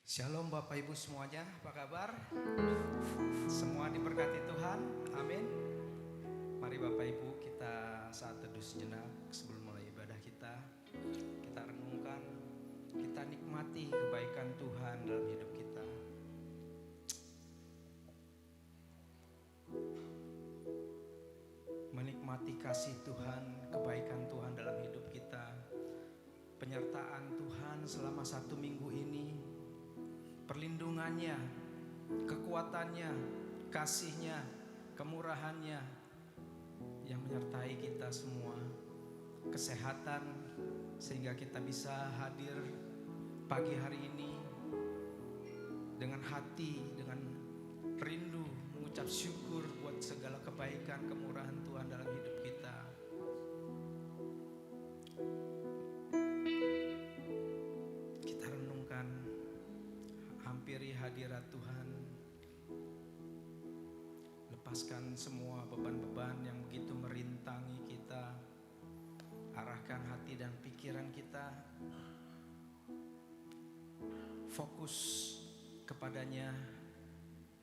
Shalom Bapak Ibu semuanya, apa kabar? Semua diberkati Tuhan, amin. Mari Bapak Ibu kita saat teduh sejenak sebelum mulai ibadah kita. Kita renungkan, kita nikmati kebaikan Tuhan dalam hidup kita. Menikmati kasih Tuhan, kebaikan Tuhan dalam hidup kita. Penyertaan Tuhan selama 1 minggu ini, perlindungannya, kekuatannya, kasihnya, kemurahannya yang menyertai kita semua, kesehatan sehingga kita bisa hadir pagi hari ini dengan hati, dengan rindu mengucap syukur buat segala kebaikan, kemurahan Tuhan dalam hidup kita. Hampiri hadirat Tuhan. Lepaskan semua beban-beban yang begitu merintangi kita. Arahkan hati dan pikiran kita. Fokus kepadanya,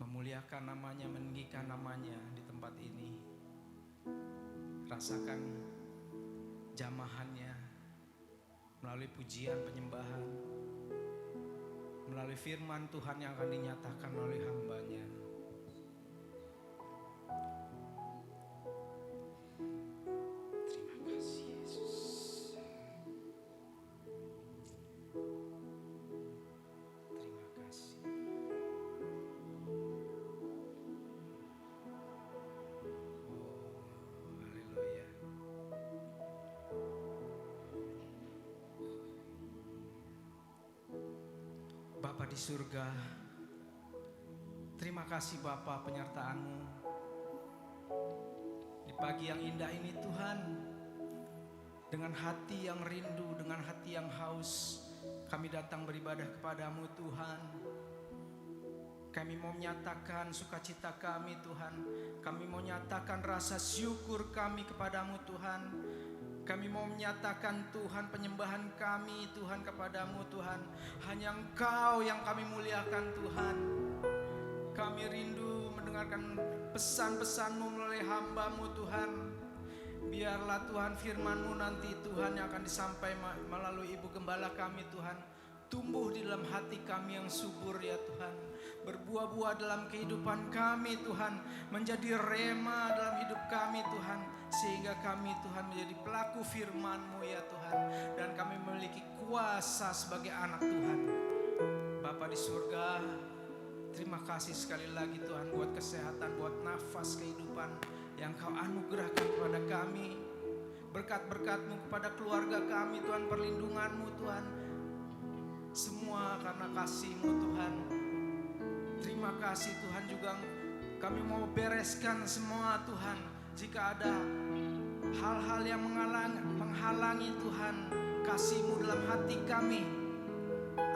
memuliakan namanya, meninggikan namanya di tempat ini. Rasakan jamahannya melalui pujian, penyembahan, melalui firman Tuhan yang akan dinyatakan melalui hamba-Nya. Terima kasih Yesus. Terima kasih. Oh, haleluya. Bapa di surga, terima kasih Bapa penyertaan-Mu di pagi yang indah ini Tuhan. Dengan hati yang rindu, dengan hati yang haus, kami datang beribadah kepadamu Tuhan. Kami mau menyatakan sukacita kami Tuhan. Kami mau menyatakan rasa syukur kami kepadamu Tuhan. Kami mau menyatakan Tuhan penyembahan kami Tuhan kepadamu Tuhan. Hanya Engkau yang kami muliakan Tuhan. Kami rindu mendengarkan pesan-pesan-Mu melalui hamba-Mu Tuhan. Biarlah Tuhan firman-Mu nanti Tuhan yang akan disampaikan melalui Ibu Gembala kami Tuhan, tumbuh di dalam hati kami yang subur ya Tuhan. Berbuah-buah dalam kehidupan kami Tuhan. Menjadi rema dalam hidup kami Tuhan. Sehingga kami Tuhan menjadi pelaku firman-Mu ya Tuhan. Dan kami memiliki kuasa sebagai anak Tuhan. Bapa di surga, terima kasih sekali lagi Tuhan buat kesehatan, buat nafas kehidupan yang Kau anugerahkan kepada kami. Berkat-berkat-Mu kepada keluarga kami Tuhan, perlindungan-Mu Tuhan. Semua karena kasih-Mu Tuhan. Terima kasih Tuhan juga kami mau bereskan semua Tuhan. Jika ada hal-hal yang menghalangi Tuhan kasih-Mu dalam hati kami,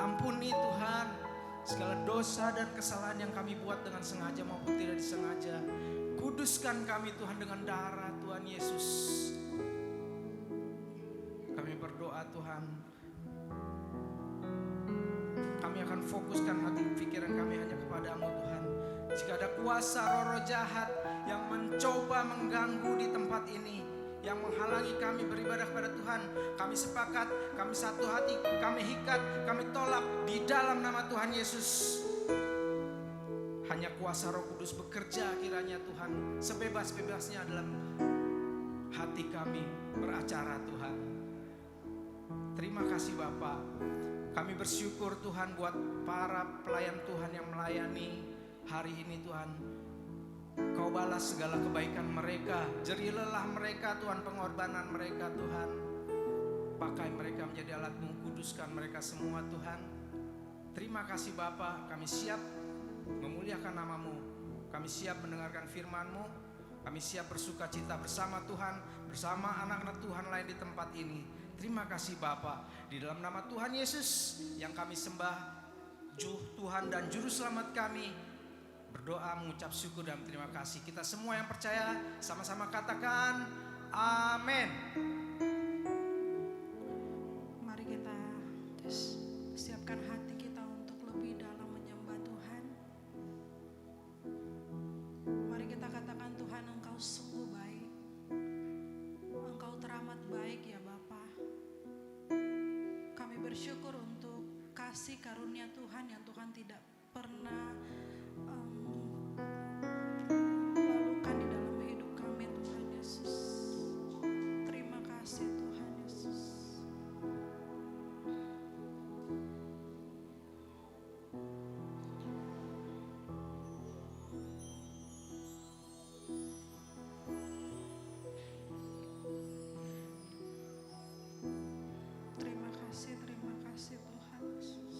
ampuni Tuhan segala dosa dan kesalahan yang kami buat dengan sengaja maupun tidak disengaja. Kuduskan kami Tuhan dengan darah Tuhan Yesus. Kami berdoa Tuhan, kami akan fokuskan hati pikiran kami hanya kepadamu Tuhan. Jika ada kuasa roh-roh jahat yang mencoba mengganggu di tempat ini, yang menghalangi kami beribadah kepada Tuhan, kami sepakat, kami satu hati, kami hikat, kami tolak di dalam nama Tuhan Yesus. Hanya kuasa Roh Kudus bekerja kiranya Tuhan sebebas-bebasnya dalam hati kami beracara Tuhan. Terima kasih Bapa. Kami bersyukur Tuhan buat para pelayan Tuhan yang melayani hari ini Tuhan. Kau balas segala kebaikan mereka, jerih lelah mereka Tuhan, pengorbanan mereka Tuhan. Pakai mereka menjadi alat-Mu, kuduskan mereka semua Tuhan. Terima kasih Bapa, kami siap memuliakan nama-Mu. Kami siap mendengarkan firman-Mu. Kami siap bersuka cita bersama Tuhan, bersama anak-anak Tuhan lain di tempat ini. Terima kasih Bapa, di dalam nama Tuhan Yesus yang kami sembah, Tuhan dan Juru Selamat kami, berdoa mengucap syukur dan terima kasih. Kita semua yang percaya sama-sama katakan amin. Mari kita siapkan hati kita untuk lebih dalam kasih karunia Tuhan yang Tuhan tidak pernah lakukan di dalam hidup kami, Tuhan Yesus. Terima kasih Tuhan Yesus. Terima kasih Tuhan Yesus.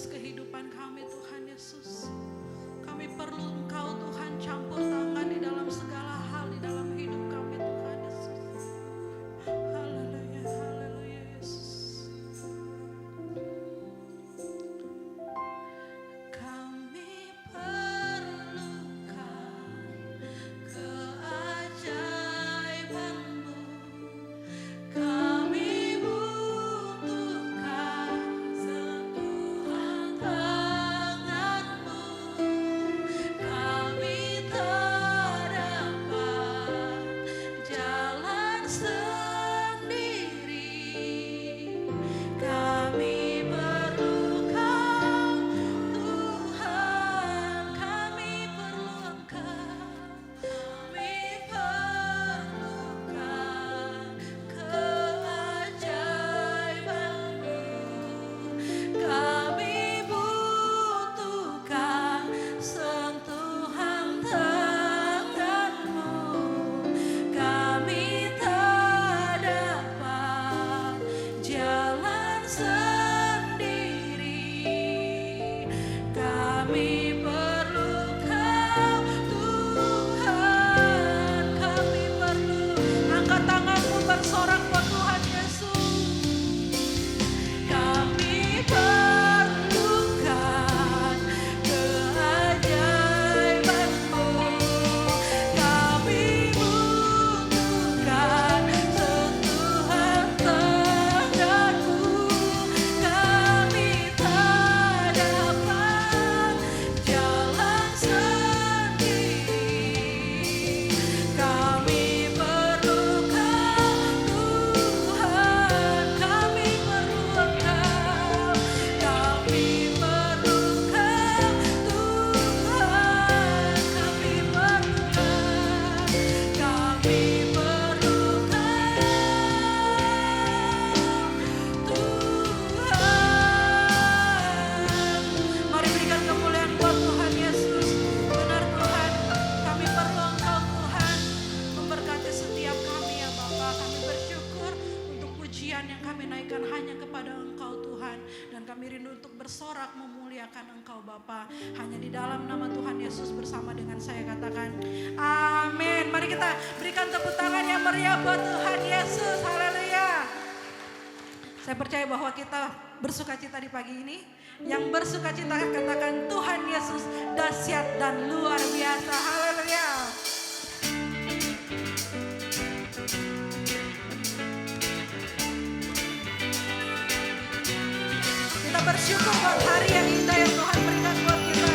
atas kehidupan kami Tuhan Yesus. Kami perlu Engkau Tuhan campur tangan di dalam segala hal di dalam hidup kami Tuhan Yesus. Haleluya, haleluya Yesus. Kami perlukan keajaiban-Mu. Kami butuhkan sentuhan tangan-Mu. Kami tak dapat jalan sendiri. Kami perlukan Tuhan. Kami perlu Engkau. Kami perlukan keajaiban-Mu. Kami butuhkan sentuhan tangan-Mu. Kami tak dapat jalan sendiri. Kami perlukan Tuhan. Kami perlu. Angkat tanganmu bersorak buat Tuhan Yesus. Kami perlukan keajaiban-Mu. Kami butuhkan sentuhan tangan-Mu. Kami tak dapat jalan sendiri. Kami perlukan Tuhan. Kami perlu Engkau. Kami perlukan Tuhan. Kami perlukan. Kami perlukan Tuhan. Mari berikan kemuliaan buat Tuhan Yesus. Benar Tuhan, kami perlu Engkau Tuhan. Memberkati setiap kami ya Bapa. Kami bersyukur untuk pujian yang kami naikkan hanya kepada Engkau Tuhan. Dan kami rindu untuk bersorak memuliakan Engkau Bapa. Hanya di dalam nama Tuhan Yesus bersama dengan saya katakan amin. Mari kita berikan tepuk tangan yang meriah buat Tuhan Yesus. Haleluya. Saya percaya bahwa kita bersukacita di pagi ini. Yang bersukacita katakan Tuhan Yesus dahsyat dan luar biasa. Haleluya. Kita bersyukur buat hari yang indah yang Tuhan berikan buat kita.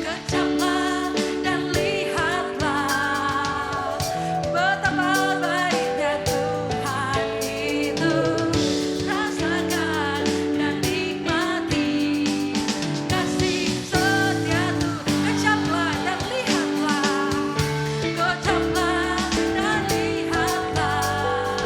Kecaplah dan lihatlah betapa baiknya Tuhan itu. Rasakan dan nikmati kasih setia Tuhan. Kecaplah dan lihatlah. Kecaplah dan lihatlah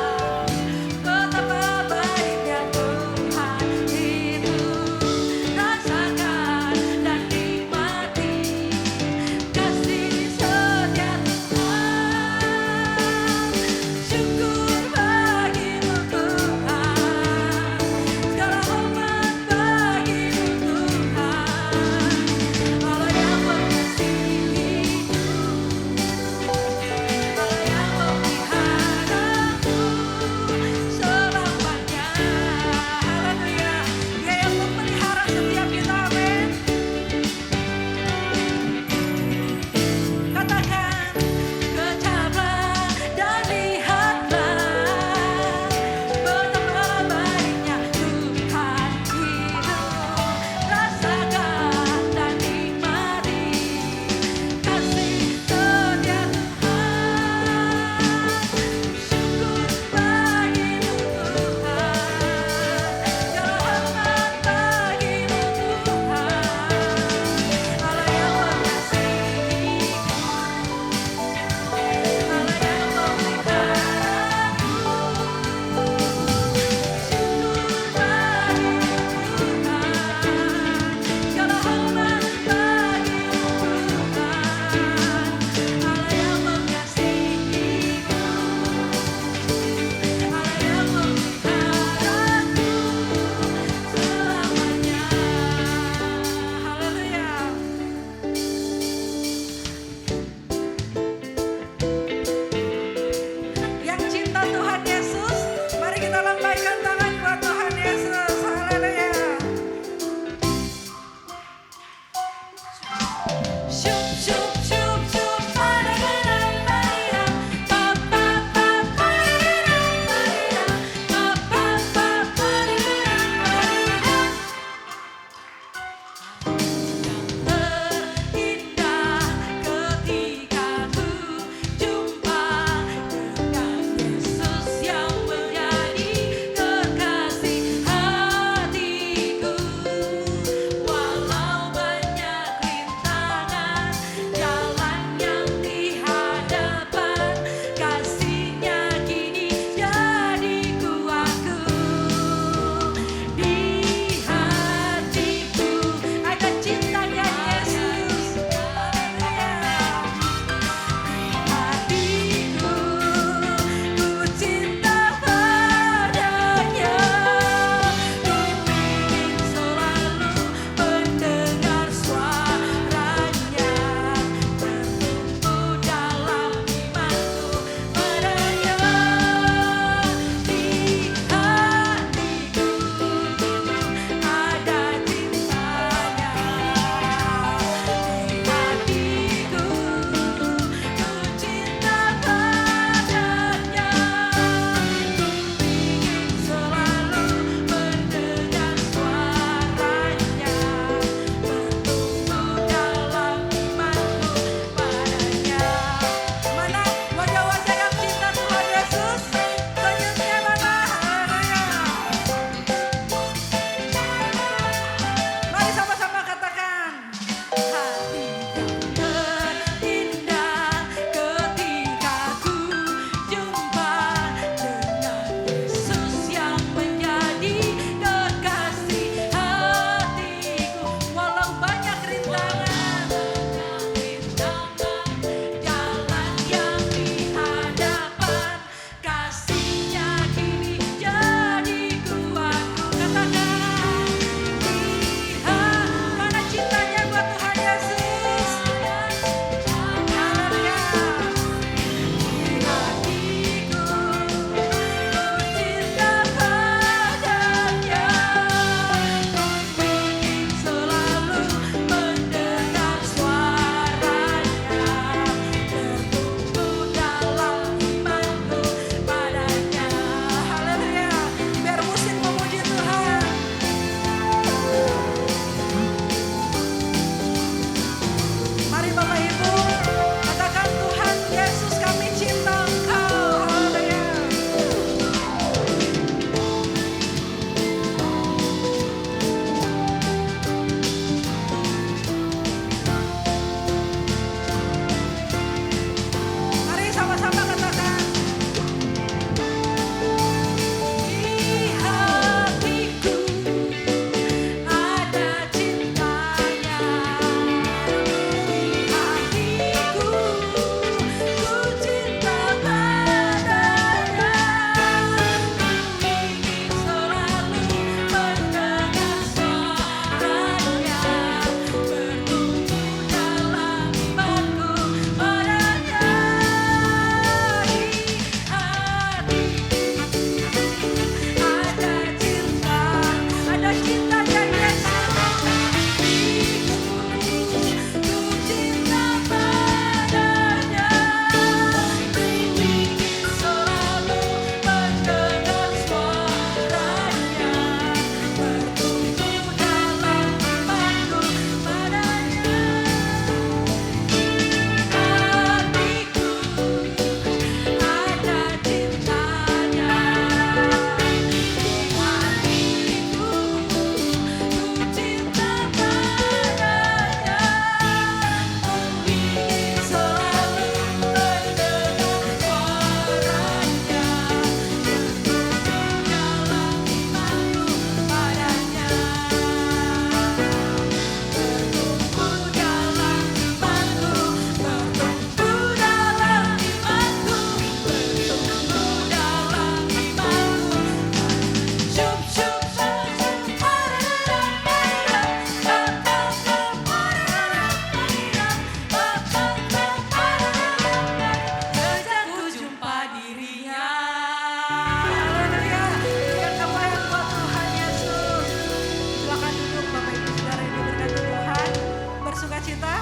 kita?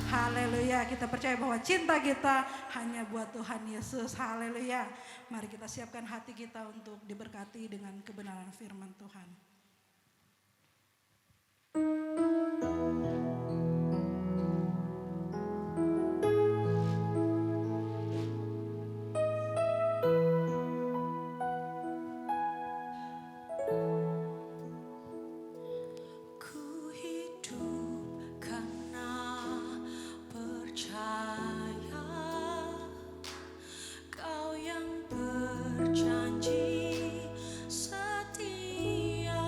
Haleluya, kita percaya bahwa cinta kita hanya buat Tuhan Yesus. Haleluya. Mari kita siapkan hati kita untuk diberkati dengan kebenaran firman Tuhan. Ku hidup karena percaya Kau yang berjanji setia,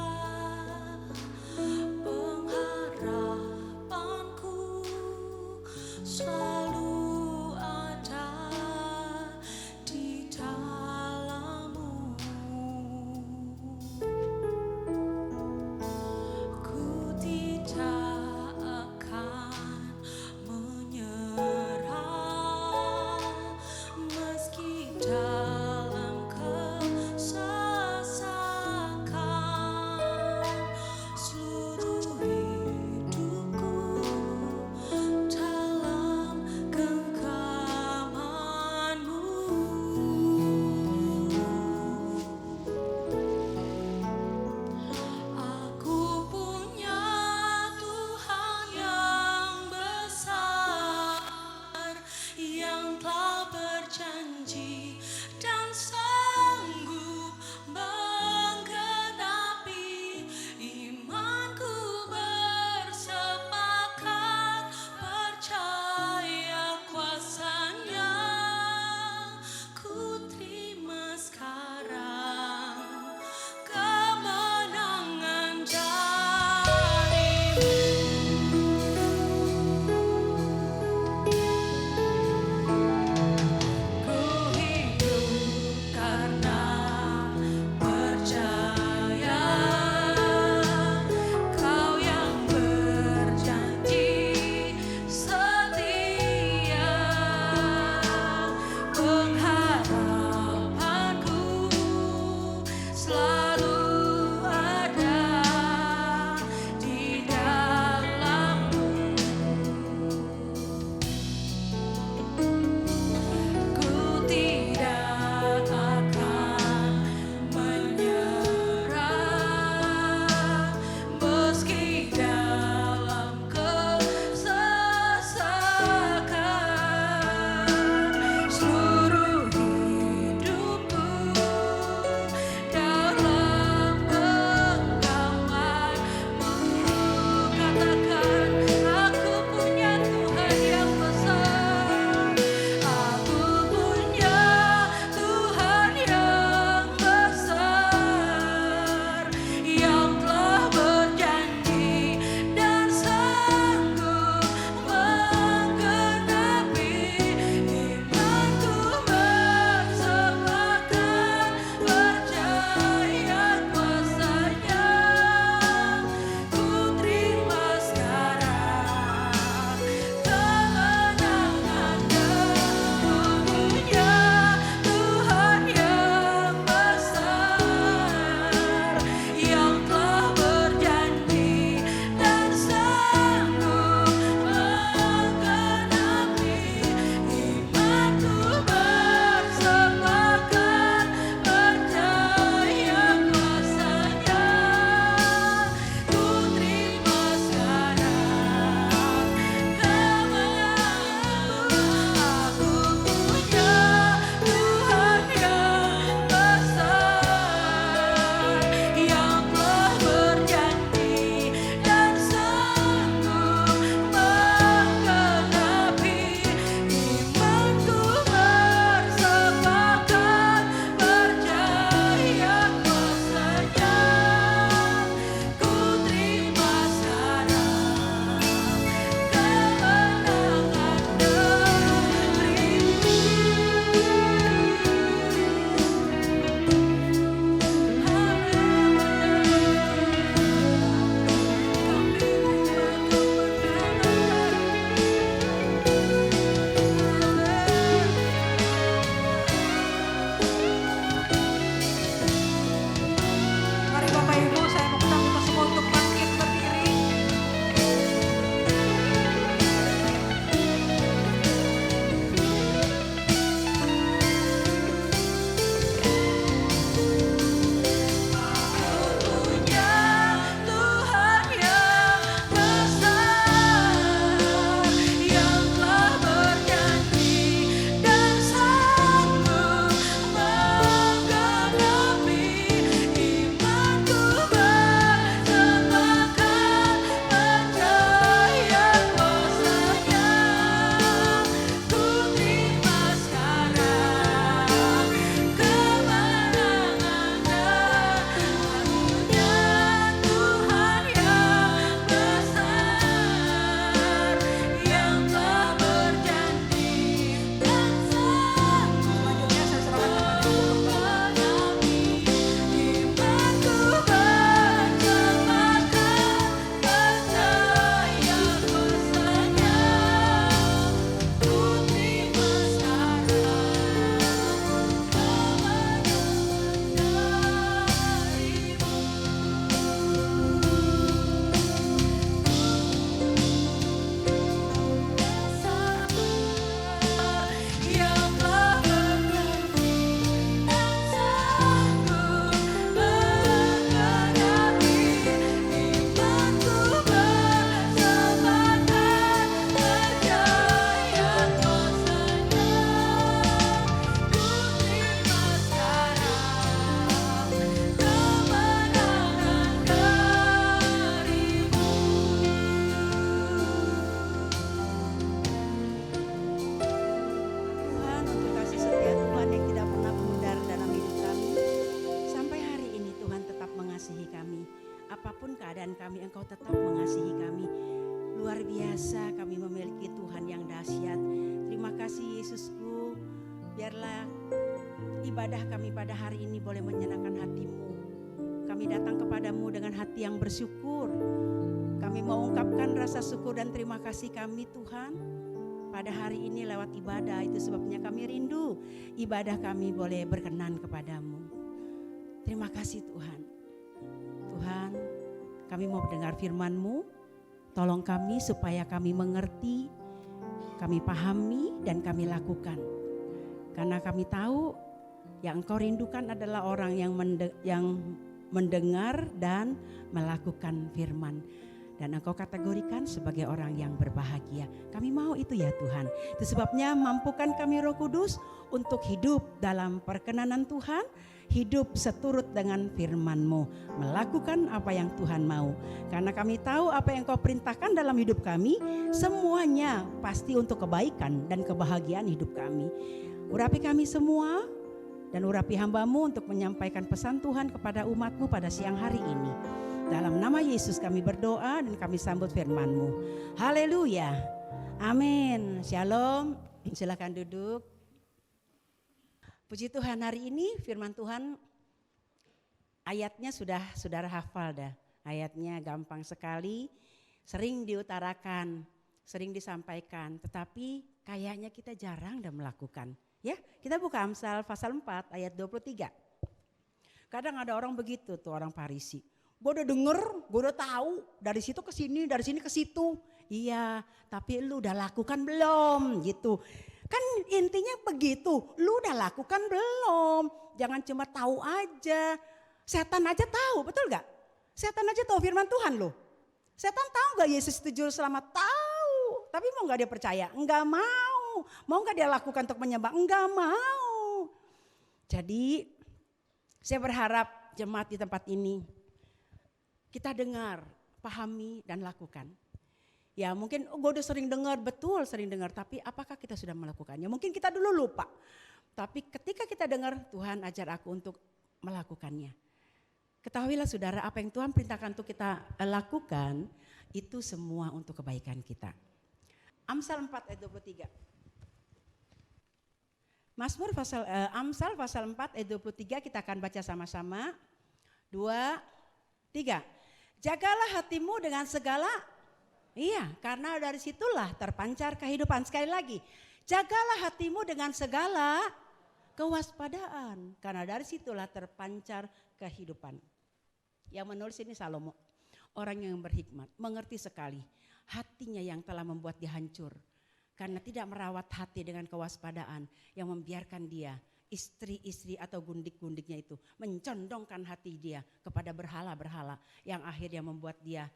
pengharapanku selalu ada di dalam-Mu. Ku tidak akan menyerah meski dalam kesesakan. Seluruh hidupku dalam memiliki Tuhan yang dahsyat. Terima kasih Yesusku, biarlah ibadah kami pada hari ini boleh menyenangkan hati-Mu. Kami datang kepadamu dengan hati yang bersyukur. Kami mau ungkapkan rasa syukur dan terima kasih kami Tuhan pada hari ini lewat ibadah. Itu sebabnya kami rindu ibadah kami boleh berkenan kepadamu. Terima kasih Tuhan. Tuhan, kami mau mendengar firman-Mu. Tolong kami supaya kami mengerti, kami pahami dan kami lakukan. Karena kami tahu yang Engkau rindukan adalah orang yang mendengar dan melakukan firman. Dan Engkau kategorikan sebagai orang yang berbahagia. Kami mau itu ya Tuhan. Itu sebabnya mampukan kami Roh Kudus untuk hidup dalam perkenanan Tuhan. Hidup seturut dengan firman-Mu. Melakukan apa yang Tuhan mau. Karena kami tahu apa yang Kau perintahkan dalam hidup kami. Semuanya pasti untuk kebaikan dan kebahagiaan hidup kami. Urapi kami semua. Dan urapi hamba-Mu untuk menyampaikan pesan Tuhan kepada umat-Mu pada siang hari ini. Dalam nama Yesus kami berdoa dan kami sambut firman-Mu. Haleluya. Amin. Shalom. Silakan duduk. Puji Tuhan, hari ini firman Tuhan ayatnya sudah saudara hafal dah. Ayatnya gampang sekali, sering diutarakan, sering disampaikan. Tetapi kayaknya kita jarang dah melakukan. Ya, kita buka Amsal pasal 4 ayat 23. Kadang ada orang begitu tuh, orang Farisi. Gue udah denger, gue udah tahu dari situ ke sini, dari sini ke situ. Iya, tapi lu udah lakukan belum gitu. Kan intinya begitu, lu udah lakukan belum? Jangan cuma tahu aja. Setan aja tahu, betul gak? Setan aja tahu firman Tuhan loh. Setan tahu gak Yesus itu juru selamat? Tahu, tapi mau gak dia percaya? Enggak mau. Mau gak dia lakukan untuk menyembah? Enggak mau. Jadi saya berharap jemaat di tempat ini kita dengar, pahami dan lakukan. Ya mungkin gue udah sering dengar, betul sering dengar, tapi apakah kita sudah melakukannya? Mungkin kita dulu lupa. Tapi ketika kita dengar, Tuhan ajar aku untuk melakukannya. Ketahuilah saudara, apa yang Tuhan perintahkan untuk kita lakukan, itu semua untuk kebaikan kita. Amsal 4 ayat 23. Amsal pasal 4 ayat 23 kita akan baca sama-sama. 2, 3. Jagalah hatimu dengan segala, iya, karena dari situlah terpancar kehidupan. Sekali lagi, jagalah hatimu dengan segala kewaspadaan, karena dari situlah terpancar kehidupan. Yang menulis ini Salomo, orang yang berhikmat, mengerti sekali hatinya yang telah membuat dia hancur. Karena tidak merawat hati dengan kewaspadaan yang membiarkan dia, istri-istri atau gundik-gundiknya itu mencondongkan hati dia kepada berhala-berhala yang akhirnya membuat dia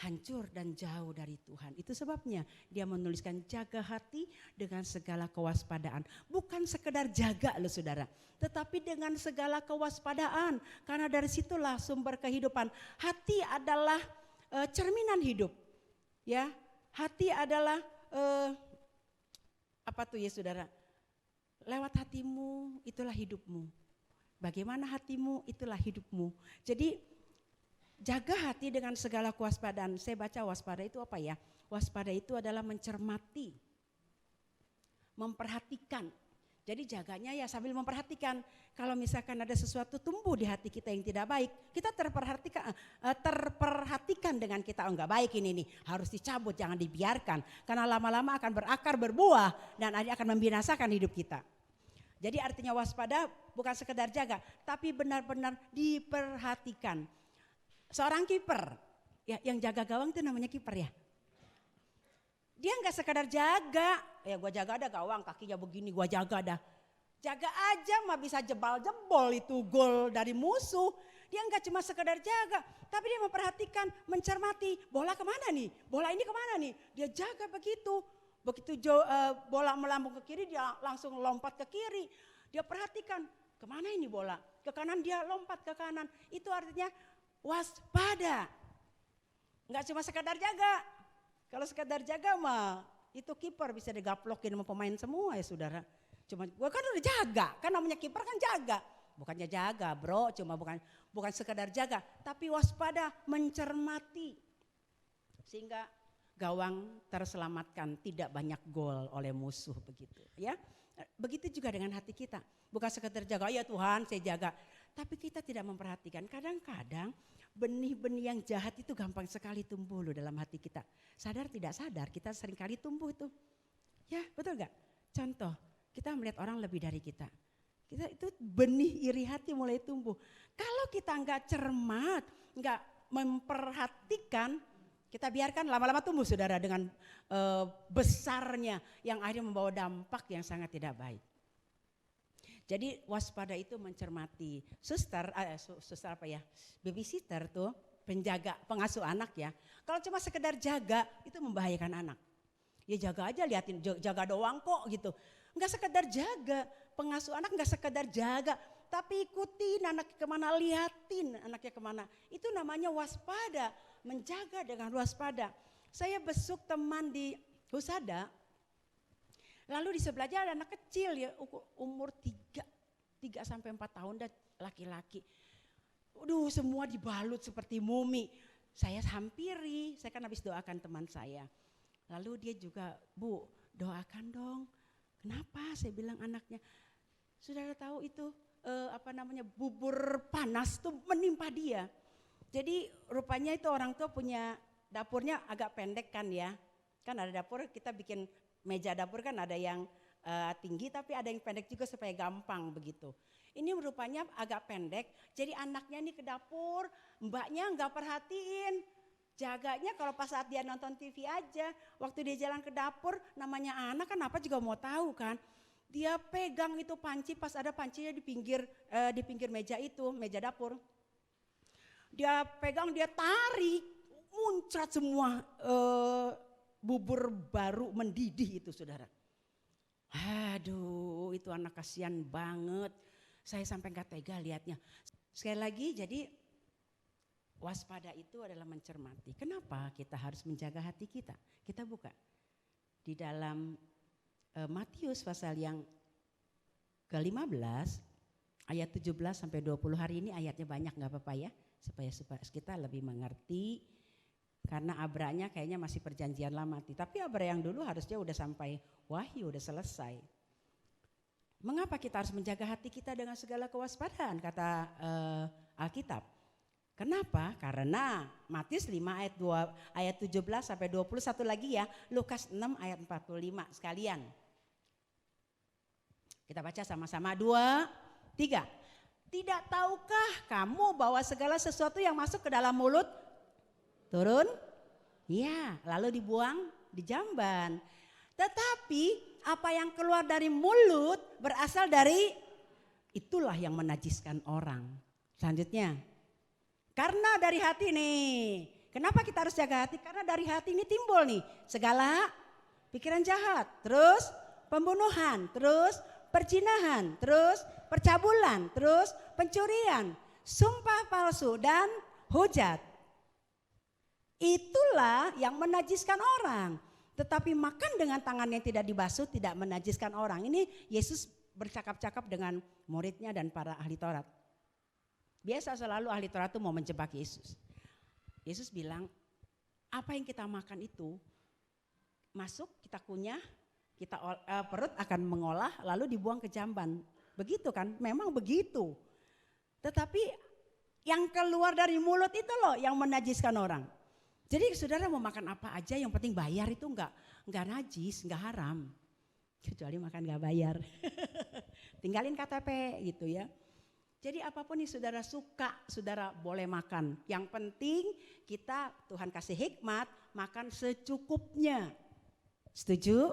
hancur dan jauh dari Tuhan. Itu sebabnya dia menuliskan jaga hati dengan segala kewaspadaan. Bukan sekedar jaga loh saudara, tetapi dengan segala kewaspadaan. Karena dari situlah sumber kehidupan. Hati adalah cerminan hidup. Ya, hati adalah apa tuh ya saudara? Lewat hatimu itulah hidupmu. Bagaimana hatimu itulah hidupmu. Jadi jaga hati dengan segala kewaspadaan. Saya baca waspada itu apa ya? Waspada itu adalah mencermati, memperhatikan. Jadi jaganya ya sambil memperhatikan. Kalau misalkan ada sesuatu tumbuh di hati kita yang tidak baik, kita terperhatikan dengan kita, oh enggak baik ini nih, harus dicabut, jangan dibiarkan. Karena lama-lama akan berakar, berbuah dan akan membinasakan hidup kita. Jadi artinya waspada bukan sekedar jaga, tapi benar-benar diperhatikan. Seorang kiper, ya yang jaga gawang itu namanya kiper ya. Dia enggak sekedar jaga, ya gua jaga ada gawang kakinya begini gua jaga dah. Jaga aja mah bisa jebol itu gol dari musuh. Dia enggak cuma sekedar jaga, tapi dia memperhatikan, mencermati bola kemana nih, bola ini kemana nih. Dia jaga begitu, bola melambung ke kiri dia langsung lompat ke kiri. Dia perhatikan kemana ini bola, ke kanan dia lompat ke kanan. Itu artinya waspada. Enggak cuma sekedar jaga. Kalau sekedar jaga mah itu kiper bisa digaplokin sama pemain semua ya saudara. Cuma gua kan udah jaga, kan namanya kiper kan jaga. Bukannya jaga bro, cuma bukan sekedar jaga, tapi waspada, mencermati. Sehingga gawang terselamatkan, tidak banyak gol oleh musuh begitu ya. Begitu juga dengan hati kita. Bukan sekedar jaga, ya Tuhan saya jaga. Tapi kita tidak memperhatikan. Kadang-kadang benih-benih yang jahat itu gampang sekali tumbuh loh dalam hati kita. Sadar tidak sadar kita seringkali tumbuh itu. Ya betul gak? Contoh, kita melihat orang lebih dari kita. Kita itu benih iri hati mulai tumbuh. Kalau kita nggak cermat, nggak memperhatikan, kita biarkan lama-lama tumbuh saudara dengan besarnya yang akhirnya membawa dampak yang sangat tidak baik. Jadi waspada itu mencermati. Suster apa ya, babysitter tuh penjaga, pengasuh anak ya. Kalau cuma sekedar jaga itu membahayakan anak. Ya jaga aja, liatin, jaga doang kok gitu. Enggak sekedar jaga, pengasuh anak enggak sekedar jaga, tapi ikutin anaknya kemana, liatin anaknya kemana. Itu namanya waspada, menjaga dengan waspada. Saya besuk teman di Husada, lalu di sebelahnya ada anak kecil ya, umur 3 sampai 4 tahun dan laki-laki. Aduh, semua dibalut seperti mumi. Saya hampiri, saya kan habis doakan teman saya. Lalu dia juga, Bu, doakan dong. Kenapa? Saya bilang anaknya. Saudara tahu itu bubur panas tuh menimpa dia. Jadi rupanya itu orang tua punya dapurnya agak pendek kan ya. Kan ada dapur, kita bikin meja dapur kan ada yang tinggi tapi ada yang pendek juga supaya gampang begitu. Ini rupanya agak pendek, jadi anaknya nih ke dapur, mbaknya nggak perhatiin. Jaganya kalau pas saat dia nonton TV aja, waktu dia jalan ke dapur, namanya anak kan apa juga mau tahu kan. Dia pegang itu panci, pas ada pancinya di pinggir meja itu, meja dapur. Dia pegang, dia tarik, muncrat semua bubur baru mendidih itu saudara. Aduh, itu anak kasihan banget. Saya sampai gak tega lihatnya. Sekali lagi, jadi waspada itu adalah mencermati. Kenapa kita harus menjaga hati kita? Kita buka di dalam Matius pasal yang ke-15 ayat 17 sampai 20. Hari ini ayatnya banyak, gak apa-apa ya, supaya kita lebih mengerti. Karena abranya kayaknya masih perjanjian lama, tapi abra yang dulu harusnya udah sampai wahyu, udah selesai. Mengapa kita harus menjaga hati kita dengan segala kewaspadaan, kata Alkitab? Kenapa? Karena Matius 5 ayat 17 sampai 21 lagi ya, Lukas 6 ayat 45 sekalian. Kita baca sama-sama 2, 3. Tidak tahukah kamu bahwa segala sesuatu yang masuk ke dalam mulut turun? Ya, lalu dibuang di jamban. Tetapi apa yang keluar dari mulut berasal dari, itulah yang menajiskan orang. Selanjutnya, karena dari hati nih. Kenapa kita harus jaga hati? Karena dari hati ini timbul nih segala pikiran jahat, terus pembunuhan, terus perzinahan, terus percabulan, terus pencurian, sumpah palsu dan hujat. Itulah yang menajiskan orang. Tetapi makan dengan tangan yang tidak dibasuh tidak menajiskan orang. Ini Yesus bercakap-cakap dengan muridnya dan para ahli Taurat. Biasa selalu ahli Taurat itu mau menjebak Yesus. Yesus bilang, apa yang kita makan itu masuk, kita kunyah, perut akan mengolah lalu dibuang ke jamban. Begitu kan? Memang begitu. Tetapi yang keluar dari mulut itu loh yang menajiskan orang. Jadi saudara mau makan apa aja yang penting bayar itu enggak najis, enggak haram. Kecuali makan enggak bayar. Tinggalin KTP gitu ya. Jadi apapun yang saudara suka, saudara boleh makan. Yang penting kita, Tuhan kasih hikmat, makan secukupnya. Setuju?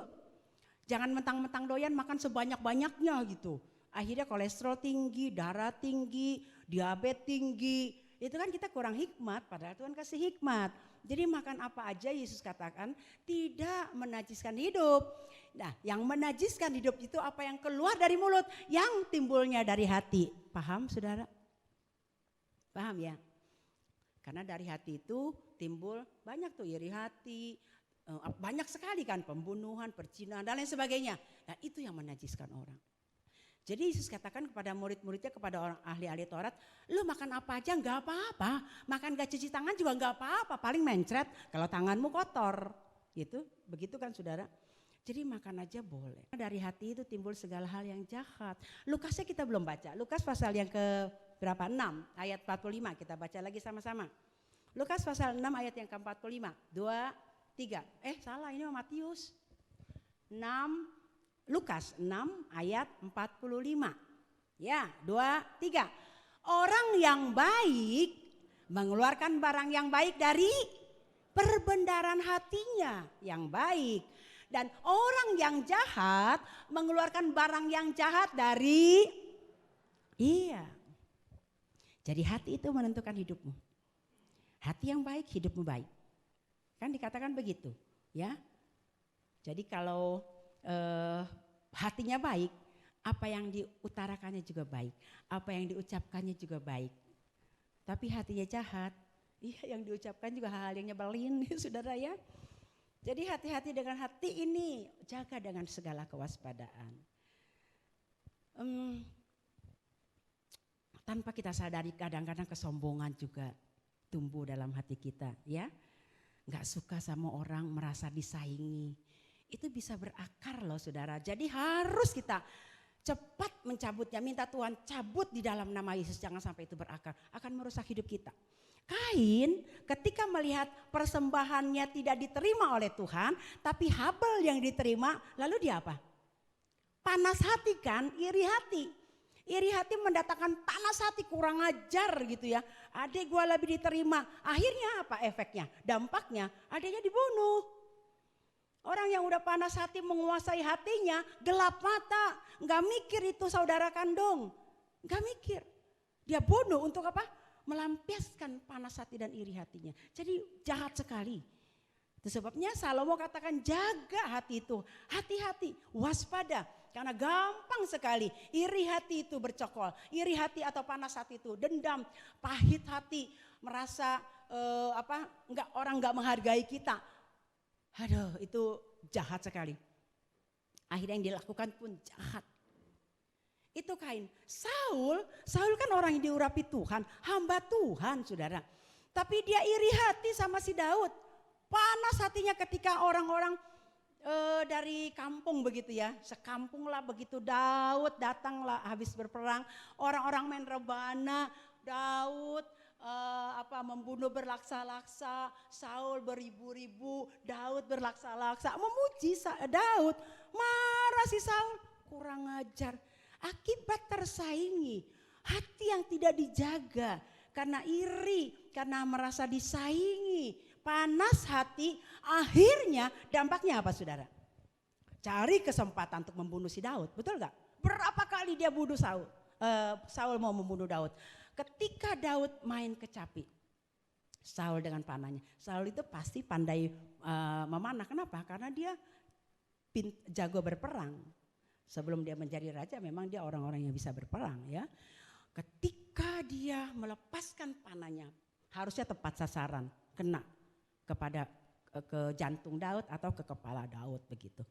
Jangan mentang-mentang doyan makan sebanyak-banyaknya gitu. Akhirnya kolesterol tinggi, darah tinggi, diabetes tinggi. Itu kan kita kurang hikmat, padahal Tuhan kasih hikmat. Jadi makan apa aja Yesus katakan tidak menajiskan hidup. Nah, yang menajiskan hidup itu apa yang keluar dari mulut, yang timbulnya dari hati. Paham saudara? Paham ya? Karena dari hati itu timbul banyak tuh iri hati, banyak sekali kan pembunuhan, perzinahan dan lain sebagainya. Nah itu yang menajiskan orang. Jadi Yesus katakan kepada murid-muridnya, kepada orang ahli-ahli Taurat, lu makan apa aja nggak apa-apa, makan gak cuci tangan juga nggak apa-apa, paling mencret kalau tanganmu kotor. gitu, begitu kan saudara. Jadi makan aja boleh. Dari hati itu timbul segala hal yang jahat. Lukasnya kita belum baca. Lukas pasal yang ke berapa? 6 ayat 45. Kita baca lagi sama-sama. Lukas pasal 6 ayat yang ke-45. 2, 3. Salah, ini Matius. 6 Lukas 6 ayat 45. Ya, 2, 3. Orang yang baik mengeluarkan barang yang baik dari perbendaharaan hatinya yang baik. Dan orang yang jahat mengeluarkan barang yang jahat dari Jadi hati itu menentukan hidupmu. Hati yang baik, hidupmu baik. Kan dikatakan begitu, ya. Jadi kalau hatinya baik, apa yang diutarakannya juga baik, apa yang diucapkannya juga baik. Tapi hatinya jahat, yang diucapkan juga hal-hal yang nyebelin, saudara ya. Jadi hati-hati dengan hati ini, jaga dengan segala kewaspadaan. Tanpa kita sadari kadang-kadang kesombongan juga tumbuh dalam hati kita, ya. Gak suka sama orang, merasa disaingi. Itu bisa berakar loh saudara. Jadi harus kita cepat mencabutnya, minta Tuhan cabut di dalam nama Yesus, jangan sampai itu berakar, akan merusak hidup kita. Kain ketika melihat persembahannya tidak diterima oleh Tuhan, tapi Habel yang diterima, lalu dia apa? Panas hati kan, iri hati. Iri hati mendatangkan panas hati, kurang ajar gitu ya. Adik gua lebih diterima, akhirnya apa efeknya? Dampaknya adiknya dibunuh. Orang yang udah panas hati menguasai hatinya, gelap mata, gak mikir itu saudara kandung, gak mikir. Dia bunuh untuk apa? Melampiaskan panas hati dan iri hatinya. Jadi jahat sekali. Itu sebabnya Salomo katakan jaga hati itu. Hati-hati, waspada. Karena gampang sekali iri hati itu bercokol. Iri hati atau panas hati itu dendam, pahit hati, merasa orang nggak menghargai kita. Aduh, itu jahat sekali. Akhirnya yang dilakukan pun jahat. Itu Kain. Saul kan orang yang diurapi Tuhan, hamba Tuhan saudara. Tapi dia iri hati sama si Daud. Panas hatinya ketika orang-orang dari kampung begitu ya. Sekampung lah begitu Daud datanglah habis berperang. Orang-orang main rebana, Daud membunuh berlaksa-laksa, Saul beribu-ribu, Daud berlaksa-laksa. Memuji Daud, marah si Saul, kurang ajar. Akibat tersaingi, hati yang tidak dijaga karena iri, karena merasa disaingi, panas hati, akhirnya dampaknya apa saudara? Cari kesempatan untuk membunuh si Daud, betul gak? Berapa kali dia bunuh Saul? Saul mau membunuh Daud. Ketika Daud main kecapi, Saul dengan panahnya. Saul itu pasti pandai memanah, kenapa? Karena dia jago berperang. Sebelum dia menjadi raja memang dia orang-orang yang bisa berperang ya. Ketika dia melepaskan panahnya harusnya tepat sasaran, kena kepada ke jantung Daud atau ke kepala Daud begitu.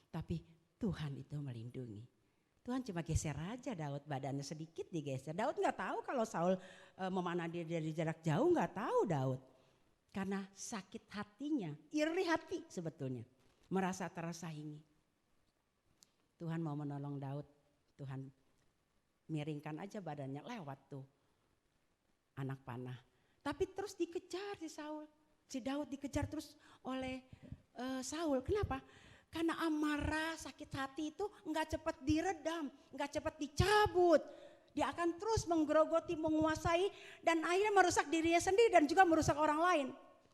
Tapi Tuhan itu melindungi. Tuhan cuma geser aja Daud, badannya sedikit digeser. Daud nggak tahu kalau Saul memanah dia dari jarak jauh, nggak tahu Daud. Karena sakit hatinya, iri hati sebetulnya, merasa tersaingi. Tuhan mau menolong Daud, Tuhan miringkan aja badannya, lewat tuh anak panah. Tapi terus dikejar si Saul, si Daud dikejar terus oleh Saul. Kenapa? Karena amarah, sakit hati itu enggak cepat diredam, enggak cepat dicabut. Dia akan terus menggerogoti, menguasai dan akhirnya merusak dirinya sendiri dan juga merusak orang lain.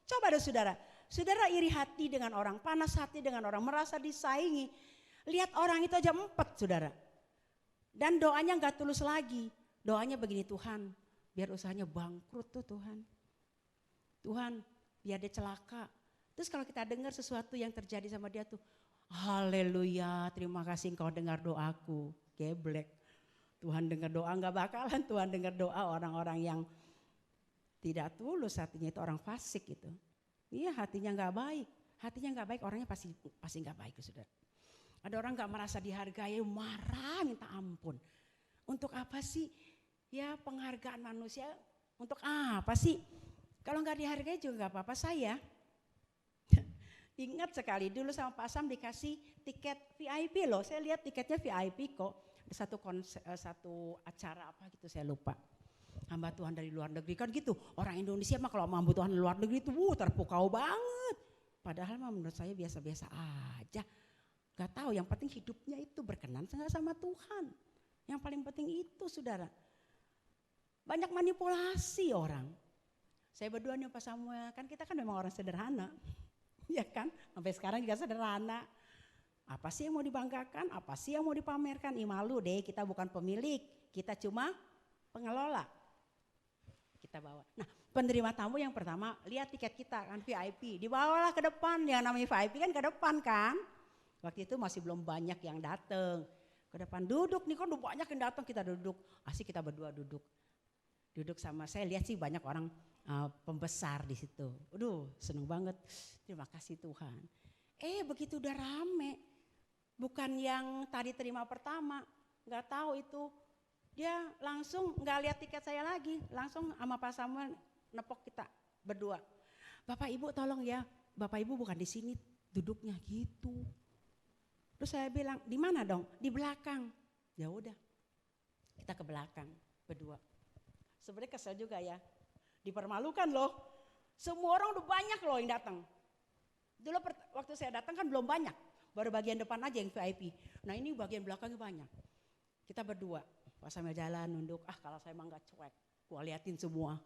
Coba deh saudara, saudara iri hati dengan orang, panas hati dengan orang, merasa disaingi. Lihat orang itu aja empet saudara. Dan doanya gak tulus lagi. Doanya begini, Tuhan biar usahanya bangkrut tuh Tuhan. Tuhan biar dia celaka. Terus kalau kita dengar sesuatu yang terjadi sama dia tuh, haleluya, terima kasih engkau dengar doaku. Geblek. Tuhan dengar doa, gak bakalan Tuhan dengar doa orang-orang yang tidak tulus hatinya, itu orang fasik gitu. Iya, hatinya gak baik. Hatinya gak baik, orangnya pasti gak baik saudara. Ada orang gak merasa dihargai, marah minta ampun. Untuk apa sih? Ya penghargaan manusia, untuk apa sih? Kalau gak dihargai juga gak apa-apa saya. Ingat sekali dulu sama Pak Sam dikasih tiket VIP loh. Saya lihat tiketnya VIP kok. Ada satu acara apa gitu saya lupa. Hamba Tuhan dari luar negeri kan gitu. Orang Indonesia mah kalau hamba Tuhan luar negeri itu terpukau banget. Padahal mah menurut saya biasa-biasa aja. Gak tahu, yang penting hidupnya itu berkenan enggak sama Tuhan. Yang paling penting itu saudara. Banyak manipulasi orang. Saya berdua nih Pak Samuel, kan kita kan memang orang sederhana. Ya kan, sampai sekarang juga sederhana. Apa sih yang mau dibanggakan, apa sih yang mau dipamerkan? Malu deh, kita bukan pemilik, kita cuma pengelola. Kita bawa. Nah, penerima tamu yang pertama, lihat tiket kita kan VIP, dibawalah ke depan. Yang namanya VIP kan ke depan kan. Waktu itu masih belum banyak yang datang. Ke depan duduk nih, kan udah banyak yang datang, kita duduk. Asik kita berdua duduk. Duduk sama saya, lihat sih banyak orang pembesar di situ. Aduh, seneng banget. Terima kasih Tuhan. Begitu udah rame, bukan yang tadi terima pertama, nggak tahu itu, dia langsung nggak lihat tiket saya lagi, langsung sama Pak Samuel nepok kita berdua. Bapak Ibu tolong ya, Bapak Ibu bukan di sini duduknya gitu. Terus saya bilang, di mana dong? Di belakang. Ya udah, kita ke belakang berdua. Sebenarnya kesel juga ya, dipermalukan loh. Semua orang udah banyak loh yang datang. Dulu waktu saya datang kan belum banyak, baru bagian depan aja yang VIP. Nah ini bagian belakangnya banyak. Kita berdua, pas sambil jalan nunduk, kalau saya emang gak cuek, gua liatin semua.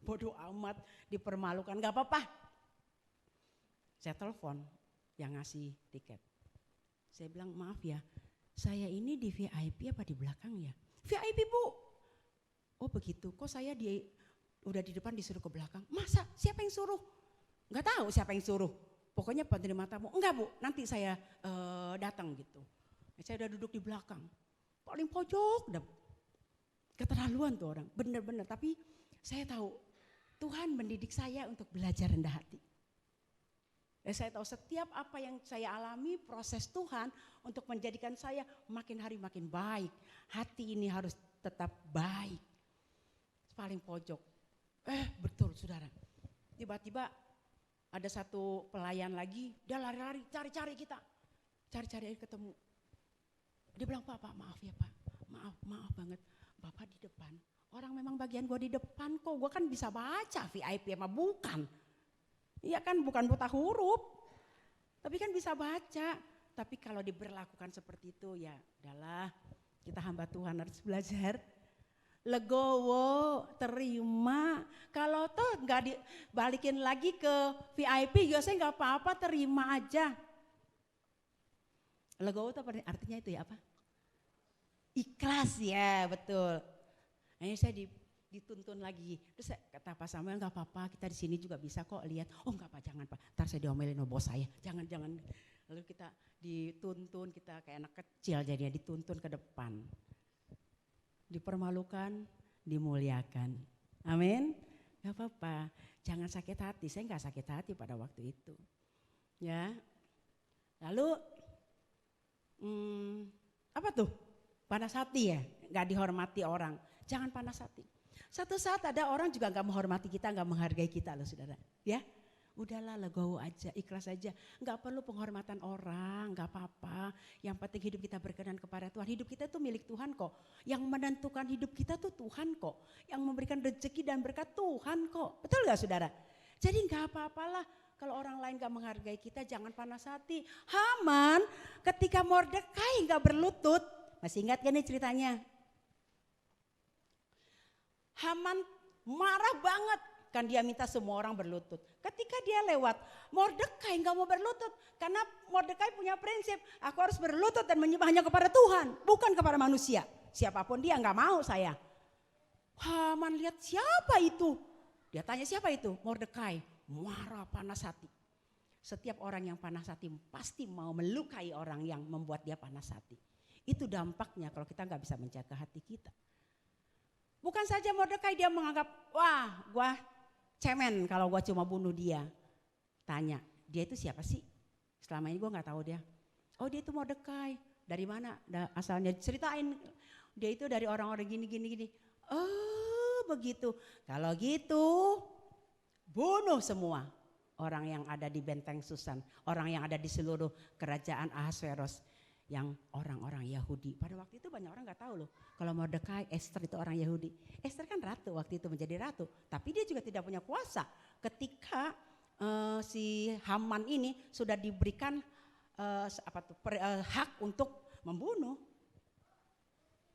Bodoh amat, dipermalukan, gak apa-apa. Saya telepon yang ngasih tiket. Saya bilang maaf ya, saya ini di VIP apa di belakang ya? VIP Bu. Oh begitu, kok saya udah di depan disuruh ke belakang. Masa siapa yang suruh? Gak tahu siapa yang suruh. Pokoknya penerima tamu, enggak Bu, nanti saya datang gitu. Saya udah duduk di belakang, paling pojok. Keterlaluan tuh orang, bener-bener. Tapi saya tahu Tuhan mendidik saya untuk belajar rendah hati. Saya tahu setiap apa yang saya alami, proses Tuhan untuk menjadikan saya makin hari makin baik. Hati ini harus tetap baik. Paling pojok. Betul saudara. Tiba-tiba ada satu pelayan lagi, dia lari-lari cari-cari kita. Cari-cari ketemu. Dia bilang, Pak maaf ya Pak. Maaf banget. Bapak di depan. Orang memang bagian gua di depan kok. Gua kan bisa baca VIP emang bukan. Iya kan bukan buta huruf. Tapi kan bisa baca. Tapi kalau diberlakukan seperti itu ya udahlah. Kita hamba Tuhan harus belajar. Legowo, terima. Kalau tuh nggak dibalikin lagi ke VIP, ya saya nggak apa-apa, terima aja. Legowo tuh artinya itu ya apa? Ikhlas ya, betul. Nah, saya dituntun lagi. Terus kata Pak Samuel nggak apa-apa, kita di sini juga bisa kok lihat. Oh nggak Pak, jangan Pak, ntar saya diomelin sama bos saya. Jangan. Lalu kita dituntun, kita kayak anak kecil jadinya dituntun ke depan. Dipermalukan, dimuliakan. Amin. Gak apa-apa, jangan sakit hati. Saya gak sakit hati pada waktu itu. Ya. Lalu, apa tuh? Panas hati ya, gak dihormati orang. Jangan panas hati. Satu saat ada orang juga gak menghormati kita, gak menghargai kita loh saudara. Ya. Udahlah legowo aja, ikhlas aja. Gak perlu penghormatan orang, gak apa-apa. Yang penting hidup kita berkenan kepada Tuhan. Hidup kita itu milik Tuhan kok. Yang menentukan hidup kita tuh Tuhan kok. Yang memberikan rezeki dan berkat Tuhan kok. Betul gak saudara? Jadi gak apa-apalah kalau orang lain gak menghargai kita, jangan panas hati. Haman ketika Mordekai gak berlutut, masih ingat kan nih ceritanya? Haman marah banget. Kan dia minta semua orang berlutut. Ketika dia lewat, Mordekai nggak mau berlutut. Karena Mordekai punya prinsip, aku harus berlutut dan menyembah hanya kepada Tuhan. Bukan kepada manusia. Siapapun dia nggak mau saya. Haman lihat siapa itu? Dia tanya siapa itu? Mordekai. Marah panas hati. Setiap orang yang panas hati pasti mau melukai orang yang membuat dia panas hati. Itu dampaknya kalau kita nggak bisa menjaga hati kita. Bukan saja Mordekai dia menganggap, wah gua cemen kalau gua cuma bunuh dia. Tanya, dia itu siapa sih? Selama ini gua gak tahu dia. Oh dia itu Mordekai, dari mana asalnya? Ceritain, dia itu dari orang-orang gini. Oh begitu, kalau gitu bunuh semua. orang yang ada di benteng Susan, orang yang ada di seluruh kerajaan Ahasveros, yang orang-orang Yahudi. Pada waktu itu banyak orang nggak tahu loh kalau Mordekai, Esther itu orang Yahudi. Esther kan ratu waktu itu, menjadi ratu, tapi dia juga tidak punya kuasa ketika si Haman ini sudah diberikan hak untuk membunuh.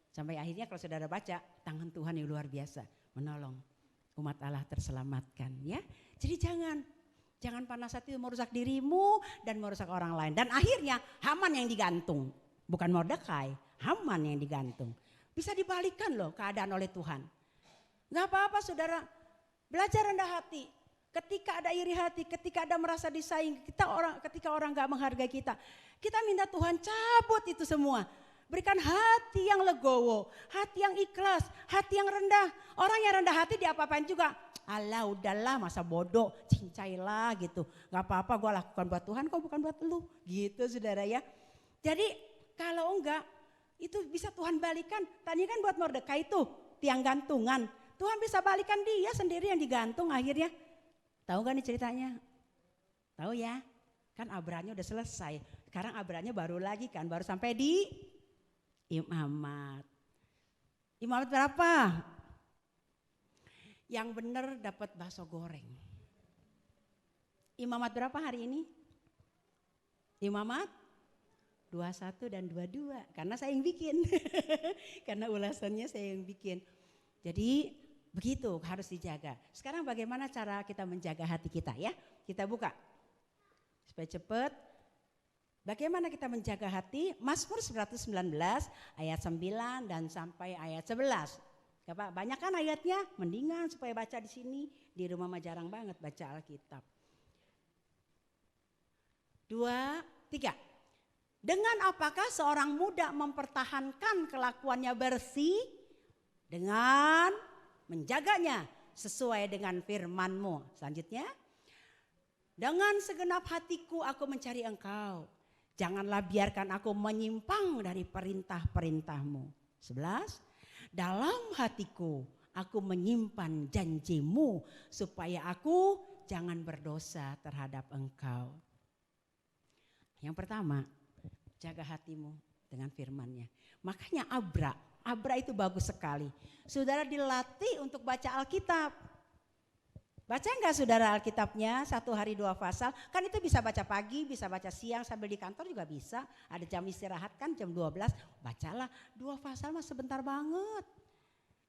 Sampai akhirnya kalau saudara baca, tangan Tuhan yang luar biasa menolong umat Allah terselamatkan, ya. Jadi jangan panas hati merusak dirimu dan merusak orang lain. Dan akhirnya Haman yang digantung, bukan Mordekai, Haman yang digantung. Bisa dibalikan loh keadaan oleh Tuhan. Gak apa-apa saudara, belajar rendah hati. Ketika ada iri hati, ketika ada merasa disaing, ketika orang gak menghargai kita minta Tuhan cabut itu semua. Berikan hati yang legowo, hati yang ikhlas, hati yang rendah. Orang yang rendah hati diapa-apain juga. Alah udahlah, masa bodoh, cincailah gitu. Gak apa-apa, gue lakukan buat Tuhan kok, bukan buat lu. Gitu saudara ya. Jadi kalau enggak, itu bisa Tuhan balikan. Tadi kan buat Mordekai itu tiang gantungan. Tuhan bisa balikan dia sendiri yang digantung akhirnya. Tahu gak nih ceritanya? Tahu ya? Kan Abrahamnya udah selesai. Sekarang Abrahamnya baru lagi kan, baru sampai di imamat. Imamat berapa? Yang benar dapat bakso goreng. Imamat berapa hari ini? Imamat 21 dan 22. Karena saya yang bikin. Karena ulasannya saya yang bikin. Jadi begitu harus dijaga. Sekarang bagaimana cara kita menjaga hati kita ya? Kita buka. Supaya cepat. Bagaimana kita menjaga hati? Mazmur 119 ayat 9 dan sampai ayat 11. Banyak kan ayatnya, mendingan supaya baca di sini. Di rumah mah jarang banget baca Alkitab. 2, 3. Dengan apakah seorang muda mempertahankan kelakuannya bersih? Dengan menjaganya sesuai dengan firman-Mu. Selanjutnya, dengan segenap hatiku aku mencari Engkau. Janganlah biarkan aku menyimpang dari perintah-perintah-Mu. 11. Dalam hatiku aku menyimpan janji-Mu supaya aku jangan berdosa terhadap Engkau. Yang pertama, jaga hatimu dengan firman-Nya. Makanya Abra itu bagus sekali. Saudara dilatih untuk baca Alkitab. Baca enggak saudara Alkitabnya 1 hari 2 pasal? Kan itu bisa baca pagi, bisa baca siang sambil di kantor juga bisa. Ada jam istirahat kan jam 12, bacalah 2 pasal mah sebentar banget.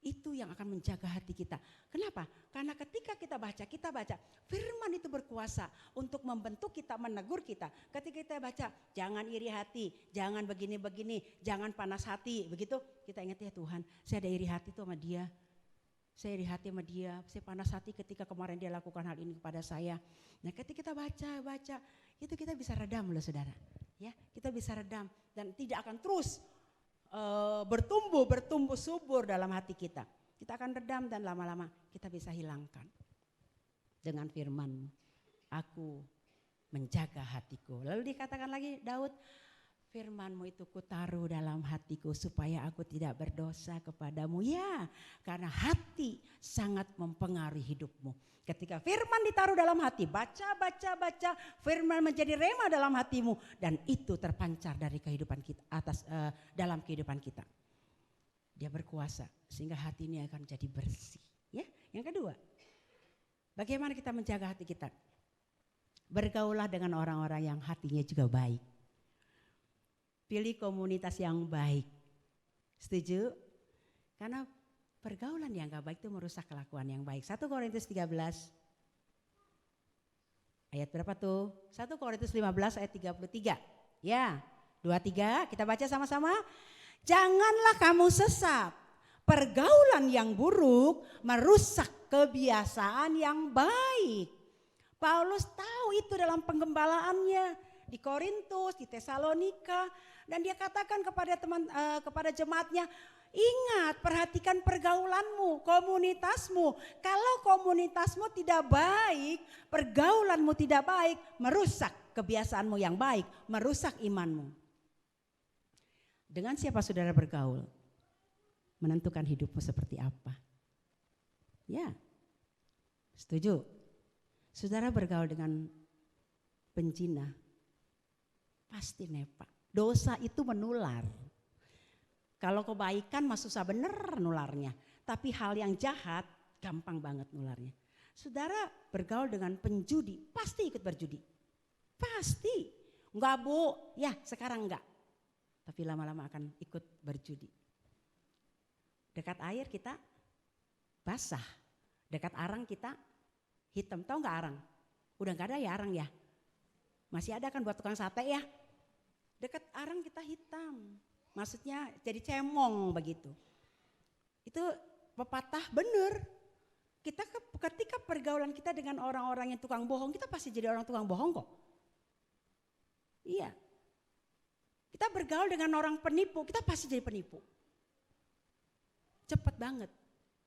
Itu yang akan menjaga hati kita. Kenapa? Karena ketika kita baca, firman itu berkuasa untuk membentuk kita, menegur kita. Ketika kita baca, jangan iri hati, jangan begini-begini, jangan panas hati. Begitu kita ingat ya Tuhan, saya ada iri hati tuh sama dia. Saya iri hati sama dia, saya panas hati ketika kemarin dia lakukan hal ini kepada saya. Nah ketika kita baca, itu kita bisa redam loh saudara. Ya, kita bisa redam dan tidak akan terus bertumbuh subur dalam hati kita. Kita akan redam dan lama-lama kita bisa hilangkan. Dengan firman, aku menjaga hatiku. Lalu dikatakan lagi Daud, firman-Mu itu kutaruh dalam hatiku supaya aku tidak berdosa kepadamu. Ya, karena hati sangat mempengaruhi hidupmu. Ketika firman ditaruh dalam hati, baca, firman menjadi rema dalam hatimu. Dan itu terpancar dari kehidupan kita, dalam kehidupan kita. Dia berkuasa sehingga hati ini akan jadi bersih. Ya, yang kedua, bagaimana kita menjaga hati kita? Bergaulah dengan orang-orang yang hatinya juga baik. Pilih komunitas yang baik. Setuju? Karena pergaulan yang gak baik itu merusak kelakuan yang baik. 1 Korintus 13 ayat berapa tuh? 1 Korintus 15 ayat 33. Ya, 23 kita baca sama-sama. Janganlah kamu sesat. Pergaulan yang buruk merusak kebiasaan yang baik. Paulus tahu itu dalam penggembalaannya di Korintus, di Tesalonika, dan dia katakan kepada jemaatnya, ingat, perhatikan pergaulanmu, komunitasmu. Kalau komunitasmu tidak baik, pergaulanmu tidak baik, merusak kebiasaanmu yang baik, merusak imanmu. Dengan siapa saudara bergaul? Menentukan hidupmu seperti apa. Ya, setuju? Saudara bergaul dengan penjina, pasti nepak. Dosa itu menular. Kalau kebaikan mah susah bener nularnya. Tapi hal yang jahat gampang banget nularnya. Saudara bergaul dengan penjudi, pasti ikut berjudi. Pasti. Enggak bu, ya sekarang enggak. Tapi lama-lama akan ikut berjudi. Dekat air kita basah. Dekat arang kita hitam. Tahu enggak arang? Udah enggak ada ya arang ya? Masih ada kan buat tukang sate ya? Dekat arang kita hitam. Maksudnya jadi cemong begitu. Itu pepatah bener. Ketika pergaulan kita dengan orang-orang yang tukang bohong, kita pasti jadi orang tukang bohong kok. Iya. Kita bergaul dengan orang penipu, kita pasti jadi penipu. Cepat banget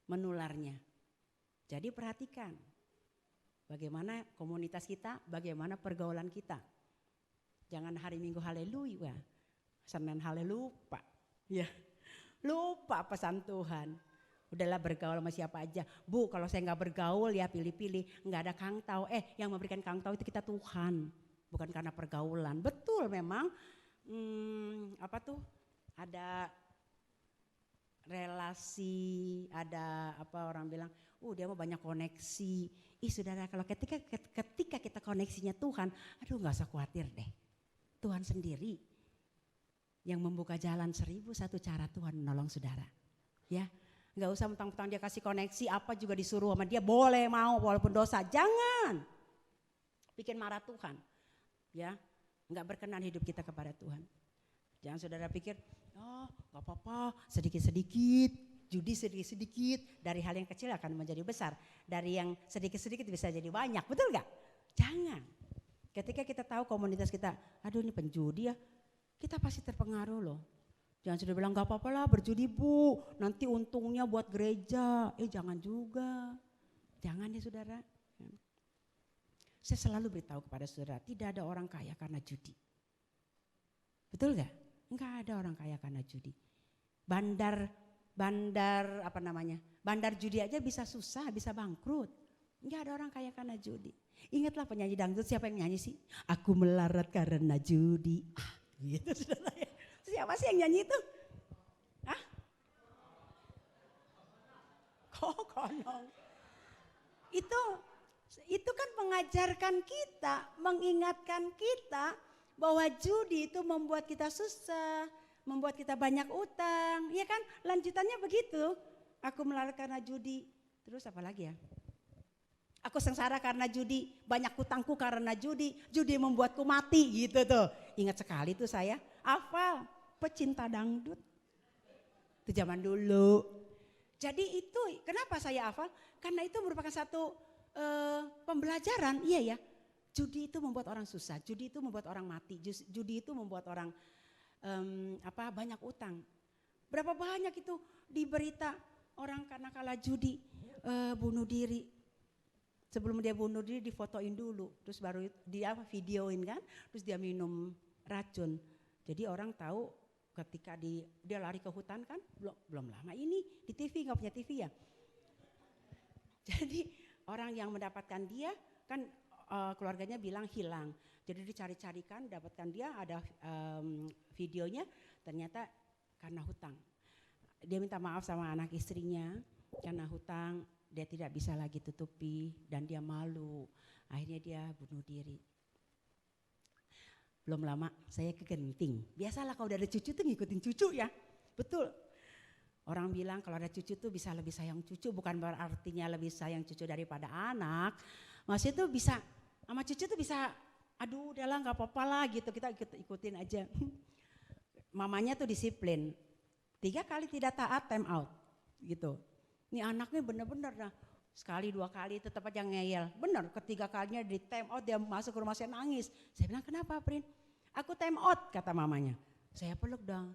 menularnya. Jadi perhatikan bagaimana komunitas kita, bagaimana pergaulan kita. Jangan hari Minggu haleluya, Senin haleluya. Ya, lupa pesan Tuhan. Udahlah bergaul sama siapa aja. Bu kalau saya nggak bergaul ya pilih-pilih. Nggak ada kangtau. Yang memberikan kangtau itu kita Tuhan. Bukan karena pergaulan. Betul memang ada relasi, ada apa orang bilang, dia mau banyak koneksi. Saudara kalau ketika kita koneksinya Tuhan, aduh nggak usah khawatir deh. Tuhan sendiri yang membuka jalan 1001 cara Tuhan menolong saudara. Ya. Nggak usah mentang-mentang dia kasih koneksi apa juga disuruh sama dia boleh mau walaupun dosa, jangan bikin marah Tuhan, ya nggak berkenan hidup kita kepada Tuhan. Jangan saudara pikir nggak apa-apa sedikit-sedikit, judi sedikit-sedikit dari hal yang kecil akan menjadi besar, dari yang sedikit-sedikit bisa jadi banyak, betul nggak? Jangan. Ketika kita tahu komunitas kita, aduh ini penjudi ya, kita pasti terpengaruh loh. Jangan sudah bilang gak apa-apa lah berjudi bu, nanti untungnya buat gereja. Jangan juga, jangan ya saudara. Saya selalu beritahu kepada saudara, tidak ada orang kaya karena judi. Betul gak? Enggak ada orang kaya karena judi. Bandar judi aja bisa susah, bisa bangkrut. Enggak ada orang kaya karena judi. Ingatlah penyanyi dangdut, siapa yang nyanyi sih? Aku melarat karena judi. Gitu saudara ya. Siapa sih yang nyanyi itu? Hah? Konong. Itu kan mengajarkan kita, mengingatkan kita bahwa judi itu membuat kita susah, membuat kita banyak utang. Iya kan? Lanjutannya begitu. Aku melarat karena judi. Terus apa lagi ya? Aku sengsara karena judi, banyak utangku karena judi, judi membuatku mati gitu tuh. Ingat sekali tuh saya, hafal. Pecinta dangdut itu zaman dulu. Jadi itu kenapa saya hafal? Karena itu merupakan satu pembelajaran. Iya ya, judi itu membuat orang susah, judi itu membuat orang mati, judi itu membuat orang banyak utang. Berapa banyak itu di berita orang karena kalah judi bunuh diri. Sebelum dia bunuh diri difotoin dulu, terus baru dia videoin kan, terus dia minum racun. Jadi orang tahu ketika dia lari ke hutan kan, belum lama ini di TV, nggak punya TV ya. Jadi orang yang mendapatkan dia kan keluarganya bilang hilang. Jadi dicari-carikan, dapatkan dia, ada videonya, ternyata karena hutang. Dia minta maaf sama anak istrinya karena hutang, dia tidak bisa lagi tutupi dan dia malu. Akhirnya dia bunuh diri. Belum lama saya ke Genting. Biasalah kalau udah ada cucu tuh ngikutin cucu ya. Betul. Orang bilang kalau ada cucu tuh bisa lebih sayang cucu. Bukan berartinya lebih sayang cucu daripada anak. Maksudnya tuh bisa sama cucu tuh bisa aduh udahlah gak apa-apa lah gitu. Kita ikutin aja. Mamanya tuh disiplin. 3 kali tidak taat time out gitu. Ini anaknya bener-bener dah. Sekali 2 kali tetap aja ngeyel. Bener ketiga kalinya di time out dia masuk ke rumah saya nangis. Saya bilang kenapa Prin? Aku time out kata mamanya. Saya peluk dong.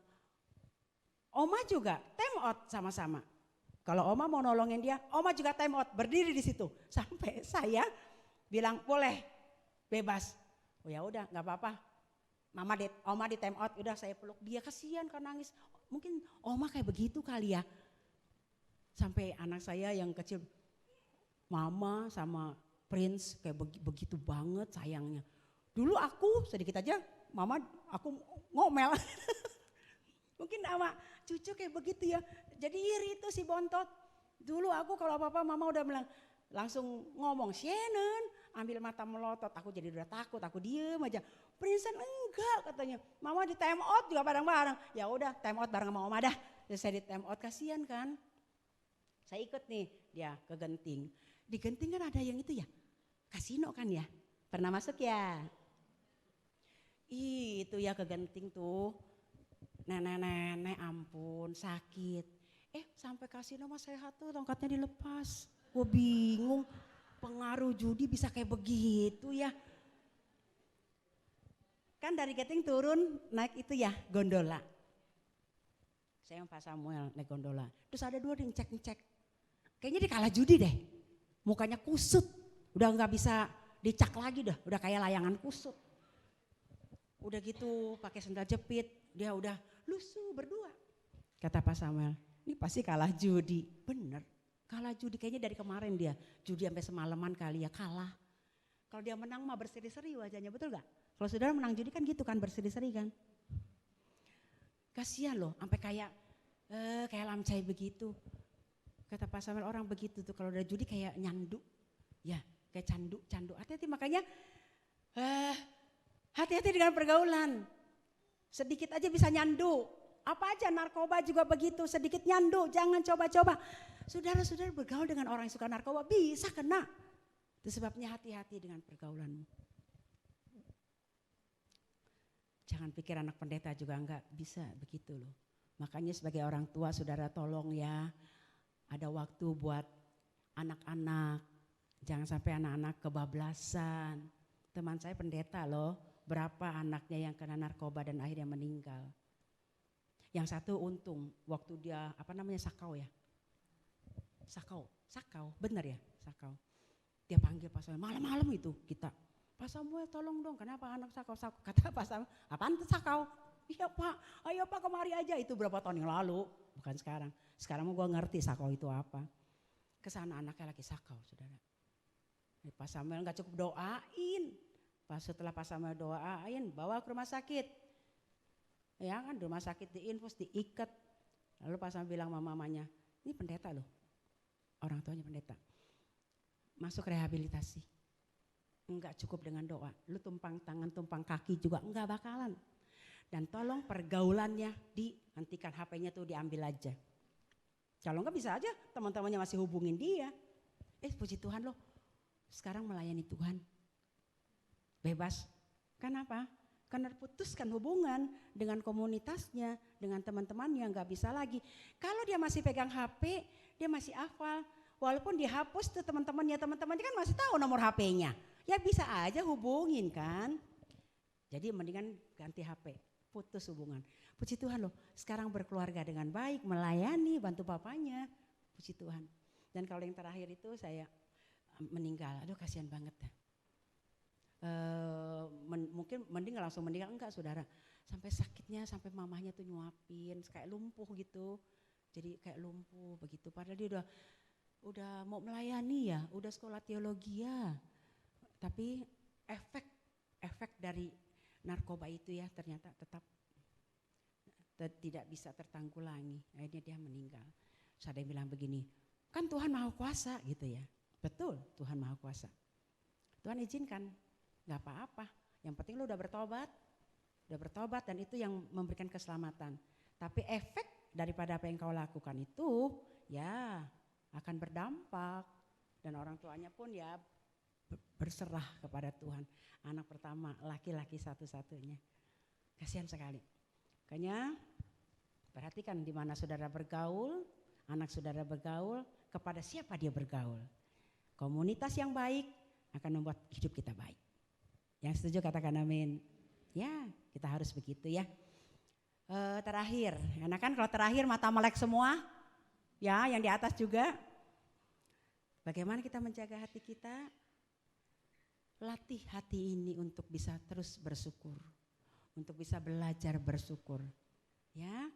Oma juga time out sama-sama. Kalau Oma mau nolongin dia, Oma juga time out berdiri di situ. Sampai saya bilang boleh bebas. Oh ya udah nggak apa-apa. Oma di time out, udah saya peluk dia kasihan kan nangis. Mungkin Oma kayak begitu kali ya. Sampai anak saya yang kecil, Mama sama Prince kayak begitu banget sayangnya. Dulu aku sedikit aja mama aku ngomel. Mungkin sama cucu kayak begitu ya. Jadi iri itu si bontot. Dulu aku kalau apa-apa mama udah bilang langsung ngomong, Shannon ambil mata melotot. Aku jadi udah takut, aku diem aja. Prince enggak katanya. Mama di time out juga bareng-bareng. Ya udah time out bareng sama Oma dah. Terus saya di time out, kasihan kan. Saya ikut nih dia ke Genting. Di Genting kan ada yang itu ya, kasino kan ya. Pernah masuk ya? Itu ya ke Genting tuh. Nenek-nenek ampun sakit. Sampai kasino mas sehat tuh tongkatnya dilepas. Gue bingung pengaruh judi bisa kayak begitu ya. Kan dari Genting turun naik itu ya gondola. Saya yang Pak Samuel naik gondola. Terus ada dua yang cek-cek. Kayaknya dia kalah judi deh. Mukanya kusut. Udah gak bisa dicak lagi dah. Udah kayak layangan kusut. Udah gitu pakai sendal jepit. Dia udah lusuh berdua. Kata Pak Samuel, ini pasti kalah judi. Bener, kalah judi kayaknya dari kemarin dia. Judi sampai semalaman kali ya kalah. Kalau dia menang mah berseri-seri wajahnya, betul gak? Kalau saudara menang judi kan gitu kan, berseri-seri kan. Kasihan loh, sampai kayak lamcai begitu. Kata Pak Samuel orang begitu tuh kalau udah judi kayak nyandu. Ya kayak candu. Hati-hati makanya hati-hati dengan pergaulan. Sedikit aja bisa nyandu. Apa aja narkoba juga begitu, sedikit nyandu, jangan coba-coba. Saudara-saudara bergaul dengan orang yang suka narkoba bisa kena. Itu sebabnya hati-hati dengan pergaulanmu. Jangan pikir anak pendeta juga enggak bisa begitu loh. Makanya sebagai orang tua saudara tolong ya. Ada waktu buat anak-anak, jangan sampai anak-anak kebablasan. Teman saya pendeta loh, berapa anaknya yang kena narkoba dan akhirnya meninggal. Yang satu untung, waktu dia sakau ya. Sakau, benar ya sakau. Dia panggil Pak Samuel, malam-malam itu kita. Pak Samuel tolong dong, kenapa anak sakau? Kata Pak Samuel, apaan tuh sakau? Iya Pak, ayo Pak kemari aja. Itu berapa tahun yang lalu, bukan sekarang. Sekarang gue ngerti sakau itu apa. Kesana anaknya lagi sakau saudara. Pak Samuel gak cukup doain. Setelah Pak Samuel doain, bawa ke rumah sakit. Ya kan rumah sakit diinfus, diikat. Lalu Pak Samuel bilang sama mamanya, ini pendeta loh. Orang tuanya pendeta. Masuk rehabilitasi. Enggak cukup dengan doa. Lu tumpang tangan, tumpang kaki juga enggak bakalan. Dan tolong pergaulannya dihentikan, HP-nya tuh diambil aja. Kalau enggak bisa aja teman-temannya masih hubungin dia. Puji Tuhan loh, sekarang melayani Tuhan. Bebas. Kenapa? Karena putuskan hubungan dengan komunitasnya, dengan teman-temannya enggak bisa lagi. Kalau dia masih pegang HP, dia masih hafal. Walaupun dihapus tuh teman-temannya kan masih tahu nomor HP-nya. Ya bisa aja hubungin kan. Jadi mendingan ganti HP, putus hubungan. Puji Tuhan loh, sekarang berkeluarga dengan baik, melayani, bantu papanya. Puji Tuhan. Dan kalau yang terakhir itu saya meninggal, aduh kasihan banget dah. Mungkin mending langsung meninggal, enggak saudara. Sampai sakitnya, sampai mamahnya tuh nyuapin, kayak lumpuh gitu. Jadi kayak lumpuh begitu, padahal dia udah mau melayani ya, udah sekolah teologi ya. Tapi efek dari narkoba itu ya ternyata tetap tidak bisa tertanggulangi. Akhirnya dia meninggal. Terus ada yang bilang begini, kan Tuhan Maha Kuasa gitu ya. Betul, Tuhan Maha Kuasa. Tuhan izinkan, gak apa-apa. Yang penting lu udah bertobat dan itu yang memberikan keselamatan. Tapi efek daripada apa yang kau lakukan itu ya akan berdampak. Dan orang tuanya pun ya berserah kepada Tuhan. Anak pertama, laki-laki satu-satunya. Kasihan sekali. Makanya perhatikan di mana saudara bergaul, anak saudara bergaul, kepada siapa dia bergaul. Komunitas yang baik akan membuat hidup kita baik. Yang setuju katakan amin. Ya, kita harus begitu ya. Terakhir, enak kan kalau terakhir mata melek semua, ya yang di atas juga. Bagaimana kita menjaga hati kita? Latih hati ini untuk bisa terus bersyukur, untuk bisa belajar bersyukur. Ya,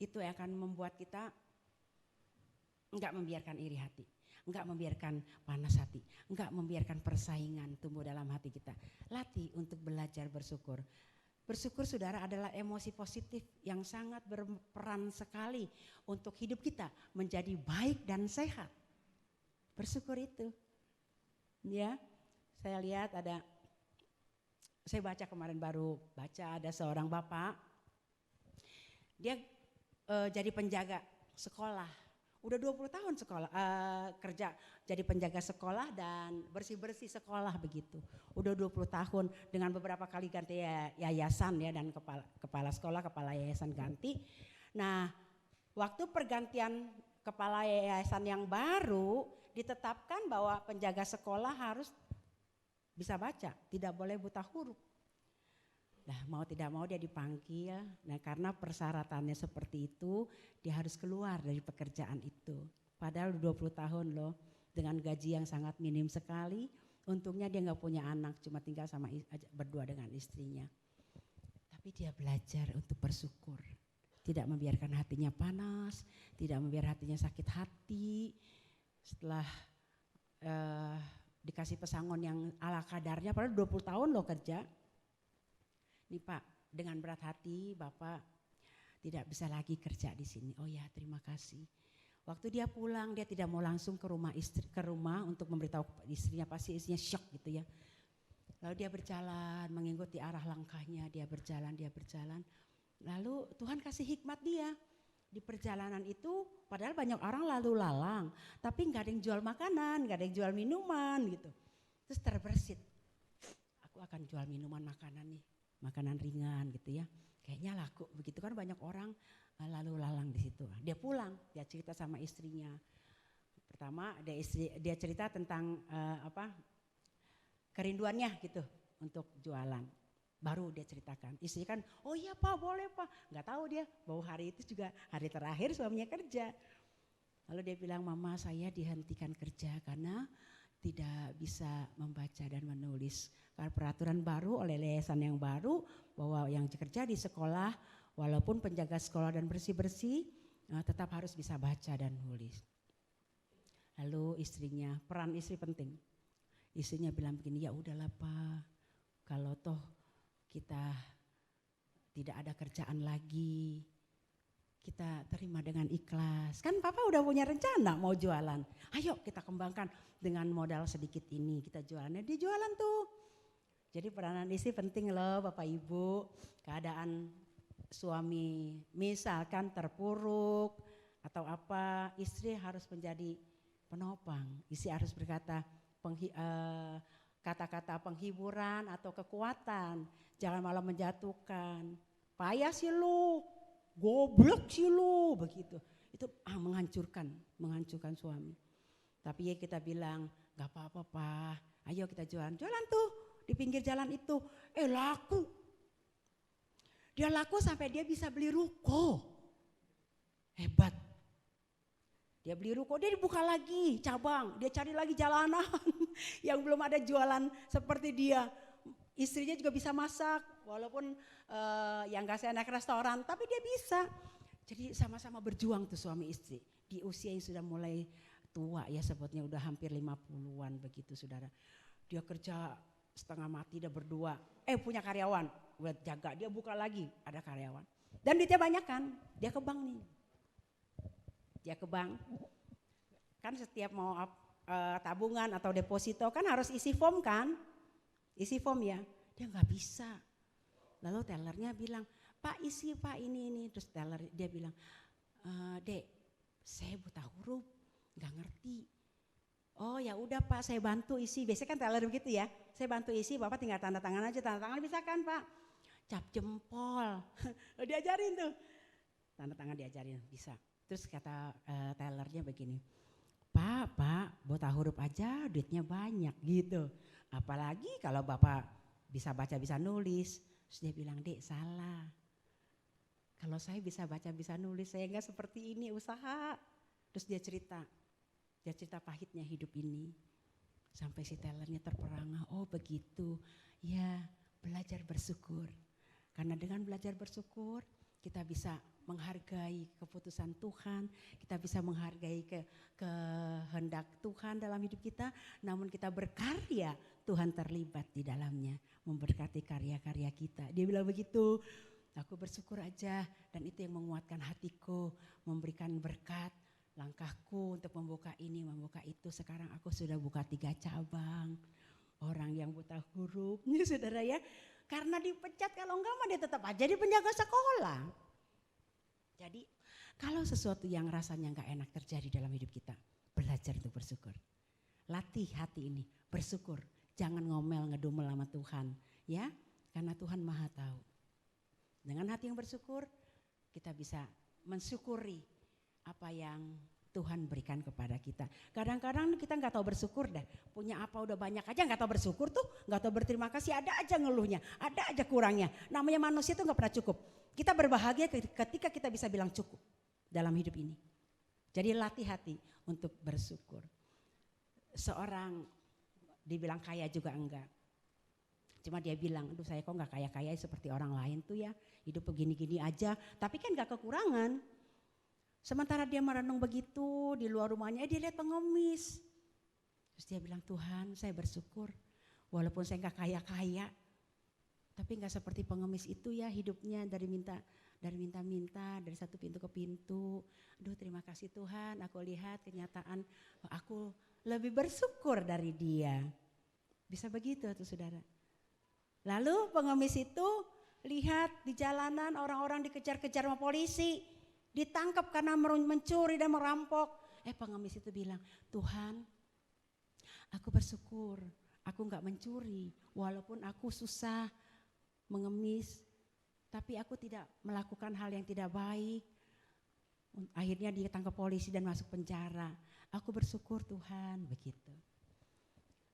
itu akan membuat kita enggak membiarkan iri hati, enggak membiarkan panas hati, enggak membiarkan persaingan tumbuh dalam hati kita. Latih untuk belajar bersyukur. Bersyukur saudara adalah emosi positif yang sangat berperan sekali untuk hidup kita menjadi baik dan sehat. Bersyukur itu. Ya, saya lihat saya baca kemarin baru baca ada seorang bapak, dia jadi penjaga sekolah, udah 20 tahun sekolah kerja jadi penjaga sekolah dan bersih-bersih sekolah begitu. Udah 20 tahun dengan beberapa kali ganti yayasan ya dan kepala sekolah, kepala yayasan ganti. Nah, waktu pergantian kepala yayasan yang baru ditetapkan bahwa penjaga sekolah harus bisa baca, tidak boleh buta huruf. Nah, mau tidak mau dia dipanggil. Nah, karena persyaratannya seperti itu, dia harus keluar dari pekerjaan itu. Padahal 20 tahun loh, dengan gaji yang sangat minim sekali. Untungnya dia nggak punya anak, cuma tinggal berdua dengan istrinya. Tapi dia belajar untuk bersyukur. Tidak membiarkan hatinya panas, tidak membiarkan hatinya sakit hati. Setelah dikasih pesangon yang ala kadarnya, padahal 20 tahun loh kerja. Nih Pak, dengan berat hati Bapak tidak bisa lagi kerja di sini. Oh ya, terima kasih. Waktu dia pulang, dia tidak mau langsung ke rumah untuk memberitahu istrinya, pasti istrinya shock gitu ya. Lalu dia berjalan, mengikuti arah langkahnya, dia berjalan. Lalu Tuhan kasih hikmat dia. Di perjalanan itu padahal banyak orang lalu lalang, tapi nggak ada yang jual makanan, nggak ada yang jual minuman gitu. Terus terbersit, aku akan jual minuman makanan nih, makanan ringan gitu ya. Kayaknya laku begitu kan, banyak orang lalu lalang di situ. Dia pulang, dia cerita sama istrinya. Pertama dia cerita tentang kerinduannya gitu untuk jualan. Baru dia ceritakan, istri kan, oh iya Pak boleh Pak. Gak tahu dia bahwa hari itu juga hari terakhir suaminya kerja. Lalu dia bilang, mama saya dihentikan kerja karena tidak bisa membaca dan menulis. Karena peraturan baru oleh yayasan yang baru bahwa yang bekerja di sekolah walaupun penjaga sekolah dan bersih-bersih tetap harus bisa baca dan nulis. Lalu istrinya, peran istri penting. Istrinya bilang begini, ya udahlah Pak, kalau toh kita tidak ada kerjaan lagi, kita terima dengan ikhlas. Kan Papa udah punya rencana mau jualan. Ayo kita kembangkan dengan modal sedikit ini, kita jualannya. Dia jualan tuh. Jadi peranan istri penting loh Bapak Ibu. Keadaan suami misalkan terpuruk atau apa, istri harus menjadi penopang. Istri harus berkata kata-kata penghiburan atau kekuatan. Jangan malah menjatuhkan. Payah sih lu, goblok sih lu, begitu. Itu menghancurkan suami. Tapi ya kita bilang, gak apa-apa Pak, ayo kita jualan. Jualan tuh di pinggir jalan itu, laku. Dia laku sampai dia bisa beli ruko. Hebat. Dia beli ruko, dia dibuka lagi cabang, dia cari lagi jalanan yang belum ada jualan seperti dia. Istrinya juga bisa masak, walaupun yang gak seenak restoran, tapi dia bisa. Jadi sama-sama berjuang tuh suami istri. Di usia yang sudah mulai tua ya, sebutnya udah hampir 50-an begitu saudara. Dia kerja setengah mati, dia berdua. Punya karyawan, buat jaga, dia buka lagi, ada karyawan. Dan duitnya banyak kan, dia ke bank nih. Dia ke bank, kan setiap mau tabungan atau deposito kan harus isi form kan. Isi form ya, dia nggak bisa. Lalu tellernya bilang, Pak isi Pak ini. Terus teller dia bilang, Dek, saya buta huruf, nggak ngerti. Oh ya udah Pak, saya bantu isi. Biasanya kan teller begitu ya, saya bantu isi, Bapak tinggal tanda tangan aja. Tanda tangan bisa kan Pak? Cap jempol, diajarin tuh. Tanda tangan diajarin, bisa. Terus kata tellernya begini, Pak, buta huruf aja duitnya banyak gitu. Apalagi kalau Bapak bisa baca bisa nulis. Terus dia bilang, Dek salah. Kalau saya bisa baca bisa nulis, saya enggak seperti ini usaha. Terus dia cerita pahitnya hidup ini. Sampai si tellernya terperangah, oh begitu. Ya belajar bersyukur. Karena dengan belajar bersyukur kita bisa menghargai keputusan Tuhan, kita bisa menghargai kehendak Tuhan dalam hidup kita, namun kita berkarya, Tuhan terlibat di dalamnya, memberkati karya-karya kita. Dia bilang begitu, aku bersyukur aja, dan itu yang menguatkan hatiku, memberikan berkat, langkahku untuk membuka ini, membuka itu. Sekarang aku sudah buka 3 cabang. Orang yang buta huruf, ya saudara ya, karena dipecat, kalau enggak mah dia tetap aja di penjaga sekolah. Jadi kalau sesuatu yang rasanya enggak enak terjadi dalam hidup kita, belajar untuk bersyukur. Latih hati ini, bersyukur. Jangan ngomel ngedumel sama Tuhan, ya, karena Tuhan Maha tahu. Dengan hati yang bersyukur, kita bisa mensyukuri apa yang Tuhan berikan kepada kita. Kadang-kadang kita nggak tahu bersyukur dah, punya apa udah banyak aja nggak tahu bersyukur tuh, nggak tahu berterima kasih, ada aja ngeluhnya, ada aja kurangnya. Namanya manusia tuh nggak pernah cukup. Kita berbahagia ketika kita bisa bilang cukup dalam hidup ini. Jadi latih hati untuk bersyukur. Seorang dibilang kaya juga enggak. Cuma dia bilang, aduh saya kok nggak kaya-kaya seperti orang lain tuh ya, hidup begini-gini aja. Tapi kan nggak kekurangan. Sementara dia merenung begitu di luar rumahnya, dia lihat pengemis. Terus dia bilang, Tuhan saya bersyukur walaupun saya nggak kaya-kaya. Tapi nggak seperti pengemis itu ya hidupnya dari minta-minta, dari satu pintu ke pintu. Aduh terima kasih Tuhan, aku lihat kenyataan aku lebih bersyukur dari dia. Bisa begitu tuh saudara. Lalu pengemis itu lihat di jalanan orang-orang dikejar-kejar sama polisi. Ditangkap karena mencuri dan merampok. Pengemis itu bilang, Tuhan aku bersyukur aku nggak mencuri. Walaupun aku susah mengemis, tapi aku tidak melakukan hal yang tidak baik. Akhirnya dia ditangkap polisi dan masuk penjara. Aku bersyukur Tuhan, begitu.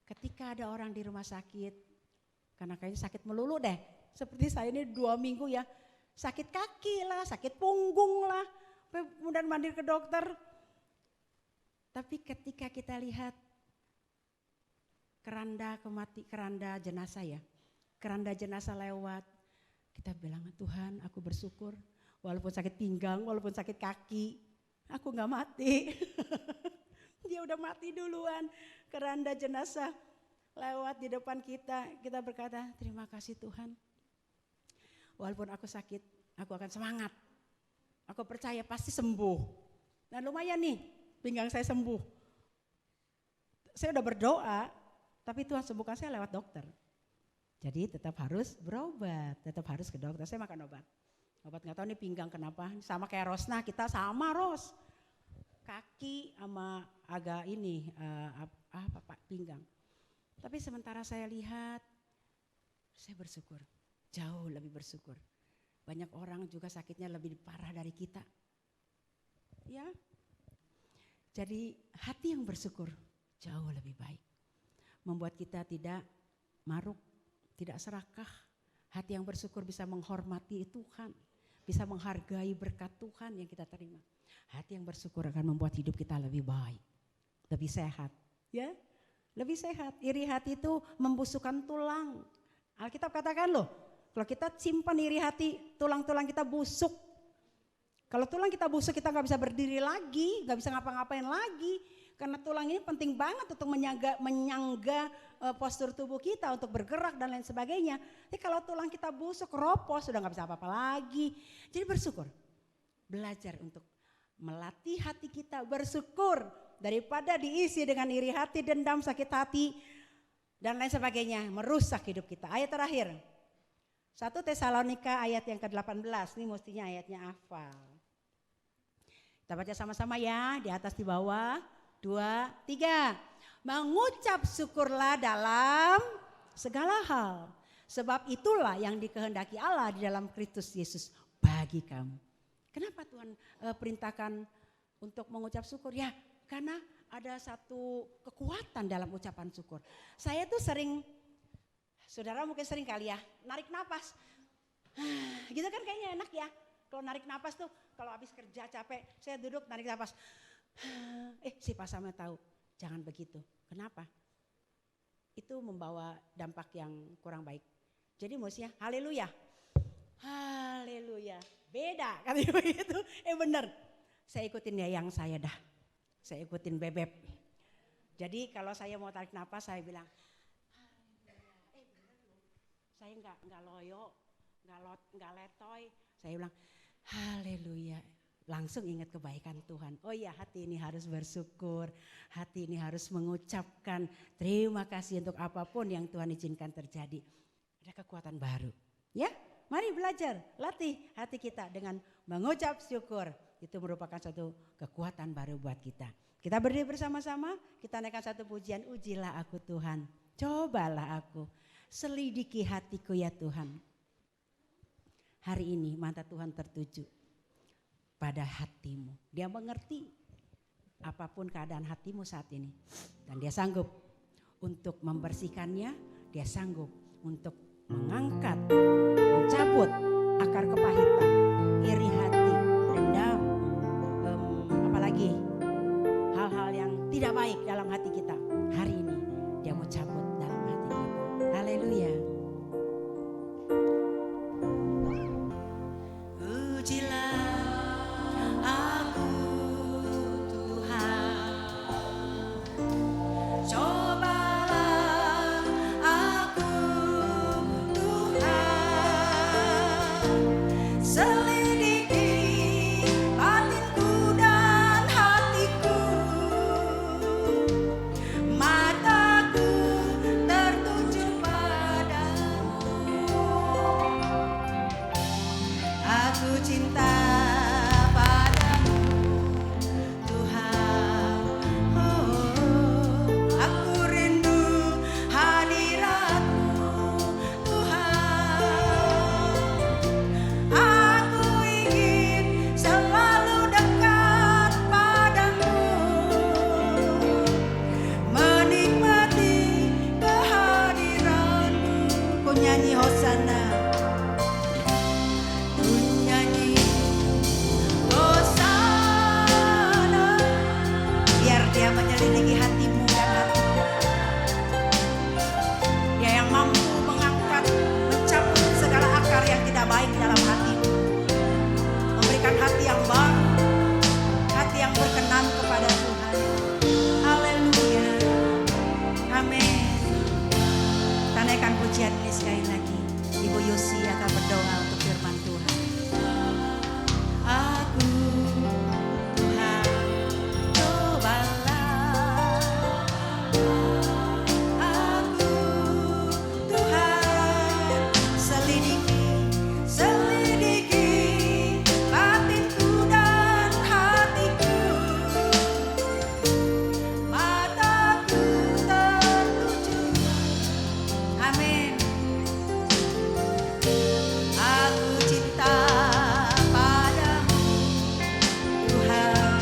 Ketika ada orang di rumah sakit, karena kayaknya sakit melulu deh, seperti saya ini 2 minggu ya, sakit kaki lah, sakit punggung lah, kemudian mandir ke dokter. Tapi ketika kita lihat keranda jenazah ya, keranda jenazah lewat, kita bilang Tuhan aku bersyukur walaupun sakit pinggang, walaupun sakit kaki, aku gak mati. Dia udah mati duluan. Keranda jenazah lewat di depan kita, kita berkata terima kasih Tuhan. Walaupun aku sakit, aku akan semangat. Aku percaya pasti sembuh. Nah lumayan nih, pinggang saya sembuh. Saya udah berdoa, tapi Tuhan sembuhkan saya lewat dokter. Jadi tetap harus berobat, tetap harus ke dokter. Saya makan obat. Obat nggak tahu nih pinggang kenapa, sama kayak Rosna, kita sama Ros. Kaki sama agak ini, pinggang. Tapi sementara saya lihat, saya bersyukur, jauh lebih bersyukur. Banyak orang juga sakitnya lebih parah dari kita. Ya, jadi hati yang bersyukur jauh lebih baik. Membuat kita tidak maruk, tidak serakah. Hati yang bersyukur bisa menghormati Tuhan, bisa menghargai berkat Tuhan yang kita terima. Hati yang bersyukur akan membuat hidup kita lebih baik, lebih sehat. Ya, lebih sehat. Iri hati itu membusukkan tulang. Alkitab katakan loh, kalau kita simpan iri hati, tulang-tulang kita busuk. Kalau tulang kita busuk, kita gak bisa berdiri lagi, gak bisa ngapa-ngapain lagi. Karena tulang ini penting banget untuk menyangga postur tubuh kita untuk bergerak dan lain sebagainya. Tapi kalau tulang kita busuk, ropos, sudah gak bisa apa-apa lagi. Jadi bersyukur, belajar untuk melatih hati kita bersyukur daripada diisi dengan iri hati, dendam, sakit hati dan lain sebagainya, merusak hidup kita. Ayat terakhir, 1 Tesalonika ayat yang ke-18, ini mestinya ayatnya hafal. Kita baca sama-sama ya, di atas di bawah. 2, 3. Mengucap syukurlah dalam segala hal. Sebab itulah yang dikehendaki Allah di dalam Kristus Yesus bagi kamu. Kenapa Tuhan perintahkan untuk mengucap syukur? Ya karena ada satu kekuatan dalam ucapan syukur. Saya tuh sering, saudara mungkin sering kali ya, narik napas. Gitu kan kayaknya enak ya. Kalau narik napas tuh, kalau habis kerja capek, saya duduk narik napas. Si pasamnya tahu, jangan begitu. Kenapa? Itu membawa dampak yang kurang baik. Jadi mestinya haleluya. Haleluya. beda katanya begitu. Bener, saya ikutin ya yang saya dah, saya ikutin Bebep. Jadi kalau saya mau tarik napas saya bilang, saya nggak loyo, nggak letoy, saya bilang haleluya. Langsung ingat kebaikan Tuhan. Oh iya, hati ini harus bersyukur, hati ini harus mengucapkan terima kasih untuk apapun yang Tuhan izinkan terjadi. Ada kekuatan baru. Ya, mari belajar, latih hati kita dengan mengucap syukur. Itu merupakan satu kekuatan baru buat kita. Kita berdiri bersama-sama, kita naikkan satu pujian, ujilah aku Tuhan, cobalah aku, selidiki hatiku ya Tuhan. Hari ini mata Tuhan tertuju pada hatimu. Dia mengerti apapun keadaan hatimu saat ini. Dan dia sanggup untuk membersihkannya, dia sanggup untuk mengangkat, mencabut akar kepahitan, iri hati, dendam, apalagi hal-hal yang tidak baik dalam hati kita. Hari ini dia mau cabut dalam hati kita. Haleluya. Ujilah aku Tuhan, cobalah aku Tuhan, selidiki batinku dan hatiku, mataku tertuju padamu. Aku cinta padamu Tuhan, aku rindu hadiratmu Tuhan. Aku ingin selalu dekat padamu, menikmati kehadiranmu. Ku nyanyi Hosana, ku nyanyi Hosana, biar dia menyelidiki hatimu dan hatiku. Dia yang mampu mengangkat, mencabut segala akar yang tidak baik dalam hatimu, memberikan hati yang baru, hati yang berkenan kepada Tuhan. Haleluya, amin. Kita naikkan pujian ini sekali lagi. Ibu Yusi akan berdoa untuk firman Tuhan. Aku Tuhan, cobalah aku Tuhan, selidiki batinku dan hatiku, mataku tertuju. Amin. Aku cinta padamu Tuhan,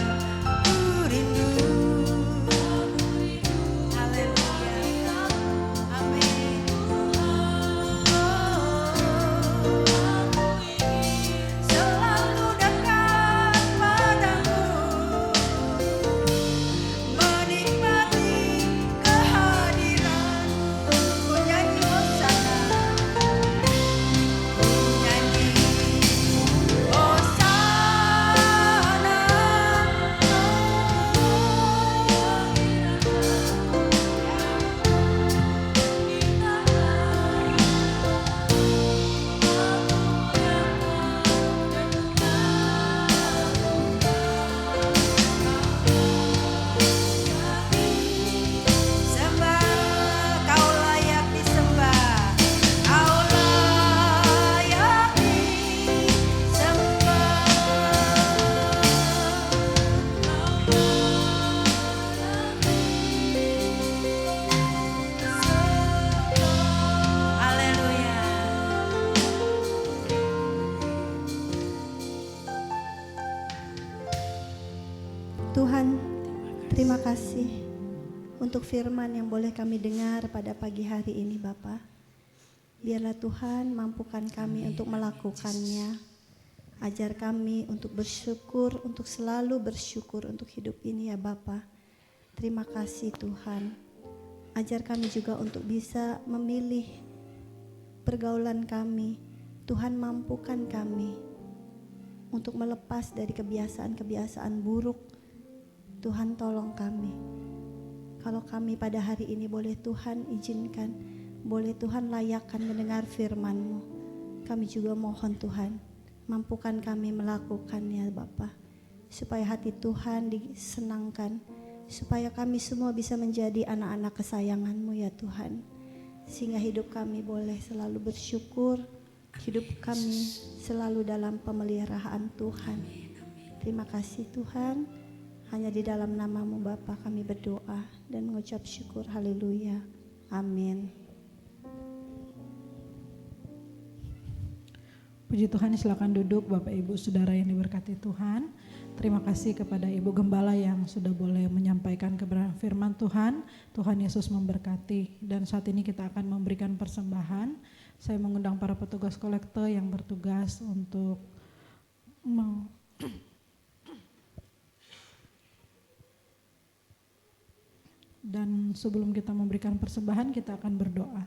ku rindu. Haleluya, amin. Selalu dekat padamu, menikmati kehadiranmu. Ku nyanyi Hosana, ku nyanyi Hosana. Sembah, kau layak disembah, kau layak disembah. Haleluya. Tuhan, terima kasih untuk firman yang boleh kami dengar pada pagi hari ini Bapa. Biarlah Tuhan mampukan kami untuk melakukannya. Ajar kami untuk bersyukur, untuk selalu bersyukur untuk hidup ini ya Bapa. Terima kasih Tuhan. Ajar kami juga untuk bisa memilih pergaulan kami. Tuhan mampukan kami untuk melepas dari kebiasaan-kebiasaan buruk. Tuhan tolong kami. Kalau kami pada hari ini boleh Tuhan izinkan, boleh Tuhan layakkan mendengar firman-Mu. Kami juga mohon Tuhan, mampukan kami melakukannya Bapa, supaya hati Tuhan disenangkan, supaya kami semua bisa menjadi anak-anak kesayangan-Mu ya Tuhan. Sehingga hidup kami boleh selalu bersyukur, hidup kami selalu dalam pemeliharaan Tuhan. Terima kasih Tuhan. Hanya di dalam nama-Mu Bapa kami berdoa dan mengucap syukur. Haleluya. Amin. Puji Tuhan, silakan duduk Bapak Ibu Saudara yang diberkati Tuhan. Terima kasih kepada Ibu Gembala yang sudah boleh menyampaikan kebenaran firman Tuhan. Tuhan Yesus memberkati. Dan saat ini kita akan memberikan persembahan. Saya mengundang para petugas kolektor yang bertugas untuk dan sebelum kita memberikan persembahan, kita akan berdoa.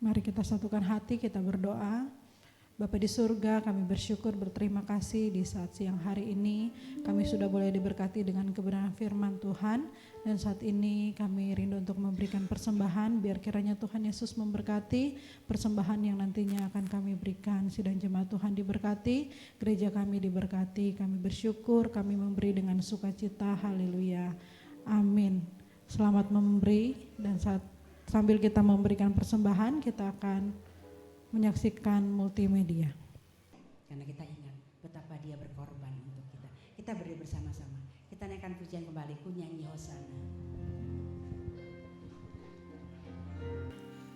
Mari kita satukan hati, kita berdoa. Bapa di surga, kami bersyukur, berterima kasih di saat siang hari ini kami sudah boleh diberkati dengan kebenaran firman Tuhan. Dan saat ini kami rindu untuk memberikan persembahan, biar kiranya Tuhan Yesus memberkati persembahan yang nantinya akan kami berikan. Sidang jemaat Tuhan diberkati, gereja kami diberkati, kami bersyukur, kami memberi dengan sukacita. Haleluya, amin. Selamat memberi, dan sambil kita memberikan persembahan, kita akan menyaksikan multimedia. Karena kita ingat betapa Dia berkorban untuk kita. Kita berdiri bersama-sama. Kita naikkan pujian kembali, ku nyanyi Hosana.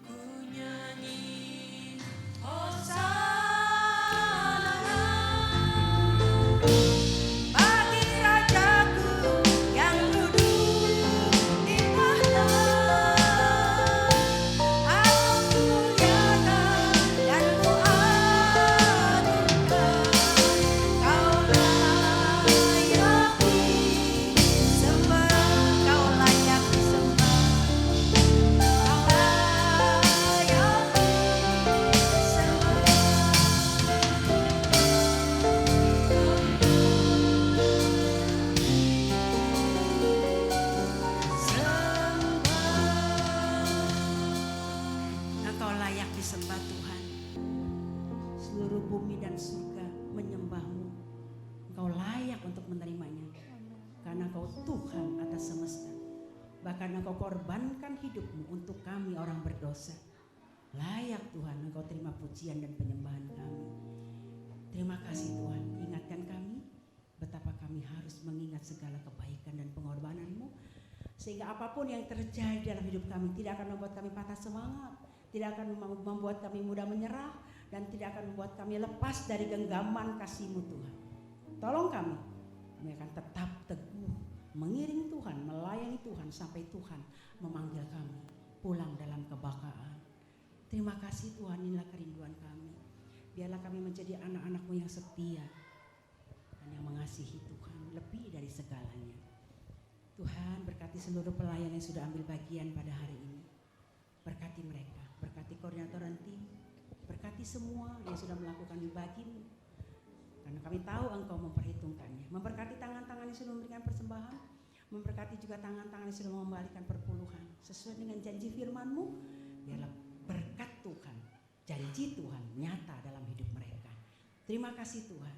Ku nyanyi Hosana bagi Rajaku yang duduk di tahta. Aku muliakan dan ku agungkan, Kau layak disembah, Kau layak disembah, Kau layak Engkau layak disembah Tuhan. Seluruh bumi dan surga menyembah-Mu. Engkau layak untuk menerimanya. Karena Engkau Tuhan atas semesta. Bahkan Engkau korbankan hidup-Mu untuk kami orang berdosa. Layak Tuhan, Engkau terima pujian dan penyembahan kami. Terima kasih Tuhan, ingatkan kami betapa kami harus mengingat segala kebaikan dan pengorbanan-Mu. Sehingga apapun yang terjadi dalam hidup kami tidak akan membuat kami patah semangat, tidak akan membuat kami mudah menyerah, dan tidak akan membuat kami lepas dari genggaman kasih-Mu Tuhan. Tolong kami akan tetap teguh mengiring Tuhan, melayani Tuhan sampai Tuhan memanggil kami pulang dalam kebakaan. Terima kasih Tuhan, inilah kerinduan kami. Biarlah kami menjadi anak-anak-Mu yang setia dan yang mengasihi Tuhan lebih dari segalanya. Tuhan, berkati seluruh pelayan yang sudah ambil bagian pada hari ini. Berkati mereka, berkati koordinator dan tim, berkati semua yang sudah melakukan ibadah-Mu. Karena kami tahu Engkau memperhitungkannya. Memberkati tangan-tangan yang sudah memberikan persembahan, memberkati juga tangan-tangan yang sudah mengembalikan perpuluhan. Sesuai dengan janji firman-Mu, biarlah berkat Tuhan, janji Tuhan nyata dalam hidup mereka. Terima kasih Tuhan,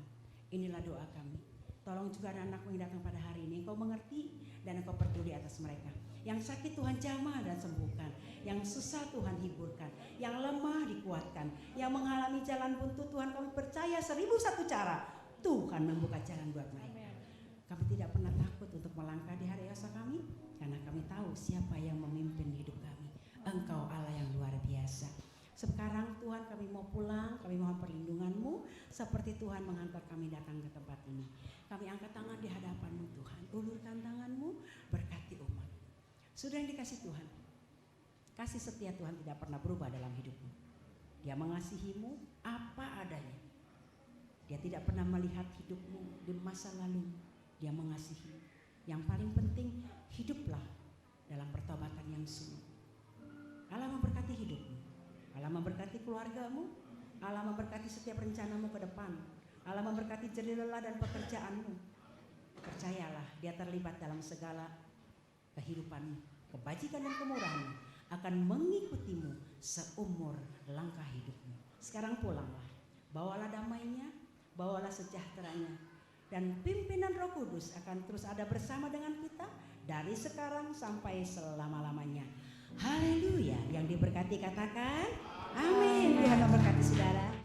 inilah doa kami. Tolong juga anak-anak-Mu yang datang pada hari ini, Engkau mengerti dan Engkau peduli atas mereka. Yang sakit Tuhan jamah dan sembuhkan, yang susah Tuhan hiburkan, yang lemah dikuatkan, yang mengalami jalan buntu Tuhan kami percaya 1001 cara Tuhan membuka jalan buat mereka. Kami tidak pernah takut untuk melangkah di hari esok kami, karena kami tahu siapa yang memimpin hidup kami. Engkau Allah yang luar biasa. Sekarang Tuhan kami mau pulang, kami mohon perlindungan-Mu seperti Tuhan menghantar kami datang ke tempat ini. Kami angkat tangan di hadapan-Mu Tuhan, ulurkan tangan-Mu, berkati umat. Sudah yang dikasih Tuhan, kasih setia Tuhan tidak pernah berubah dalam hidupmu. Dia mengasihi-Mu apa adanya. Dia tidak pernah melihat hidupmu di masa lalu. Dia mengasihi. Yang paling penting, hiduplah dalam pertobatan yang sungguh. Allah memberkati keluargamu, Allah memberkati setiap rencanamu ke depan, Allah memberkati jerih lelah dan pekerjaanmu. Percayalah, Dia terlibat dalam segala kehidupanmu. Kebajikan dan kemurahan akan mengikutimu seumur langkah hidupmu. Sekarang pulanglah, bawalah damainya, bawalah sejahteranya, dan pimpinan Roh Kudus akan terus ada bersama dengan kita dari sekarang sampai selama-lamanya. Haleluya. Yang diberkati katakan amin.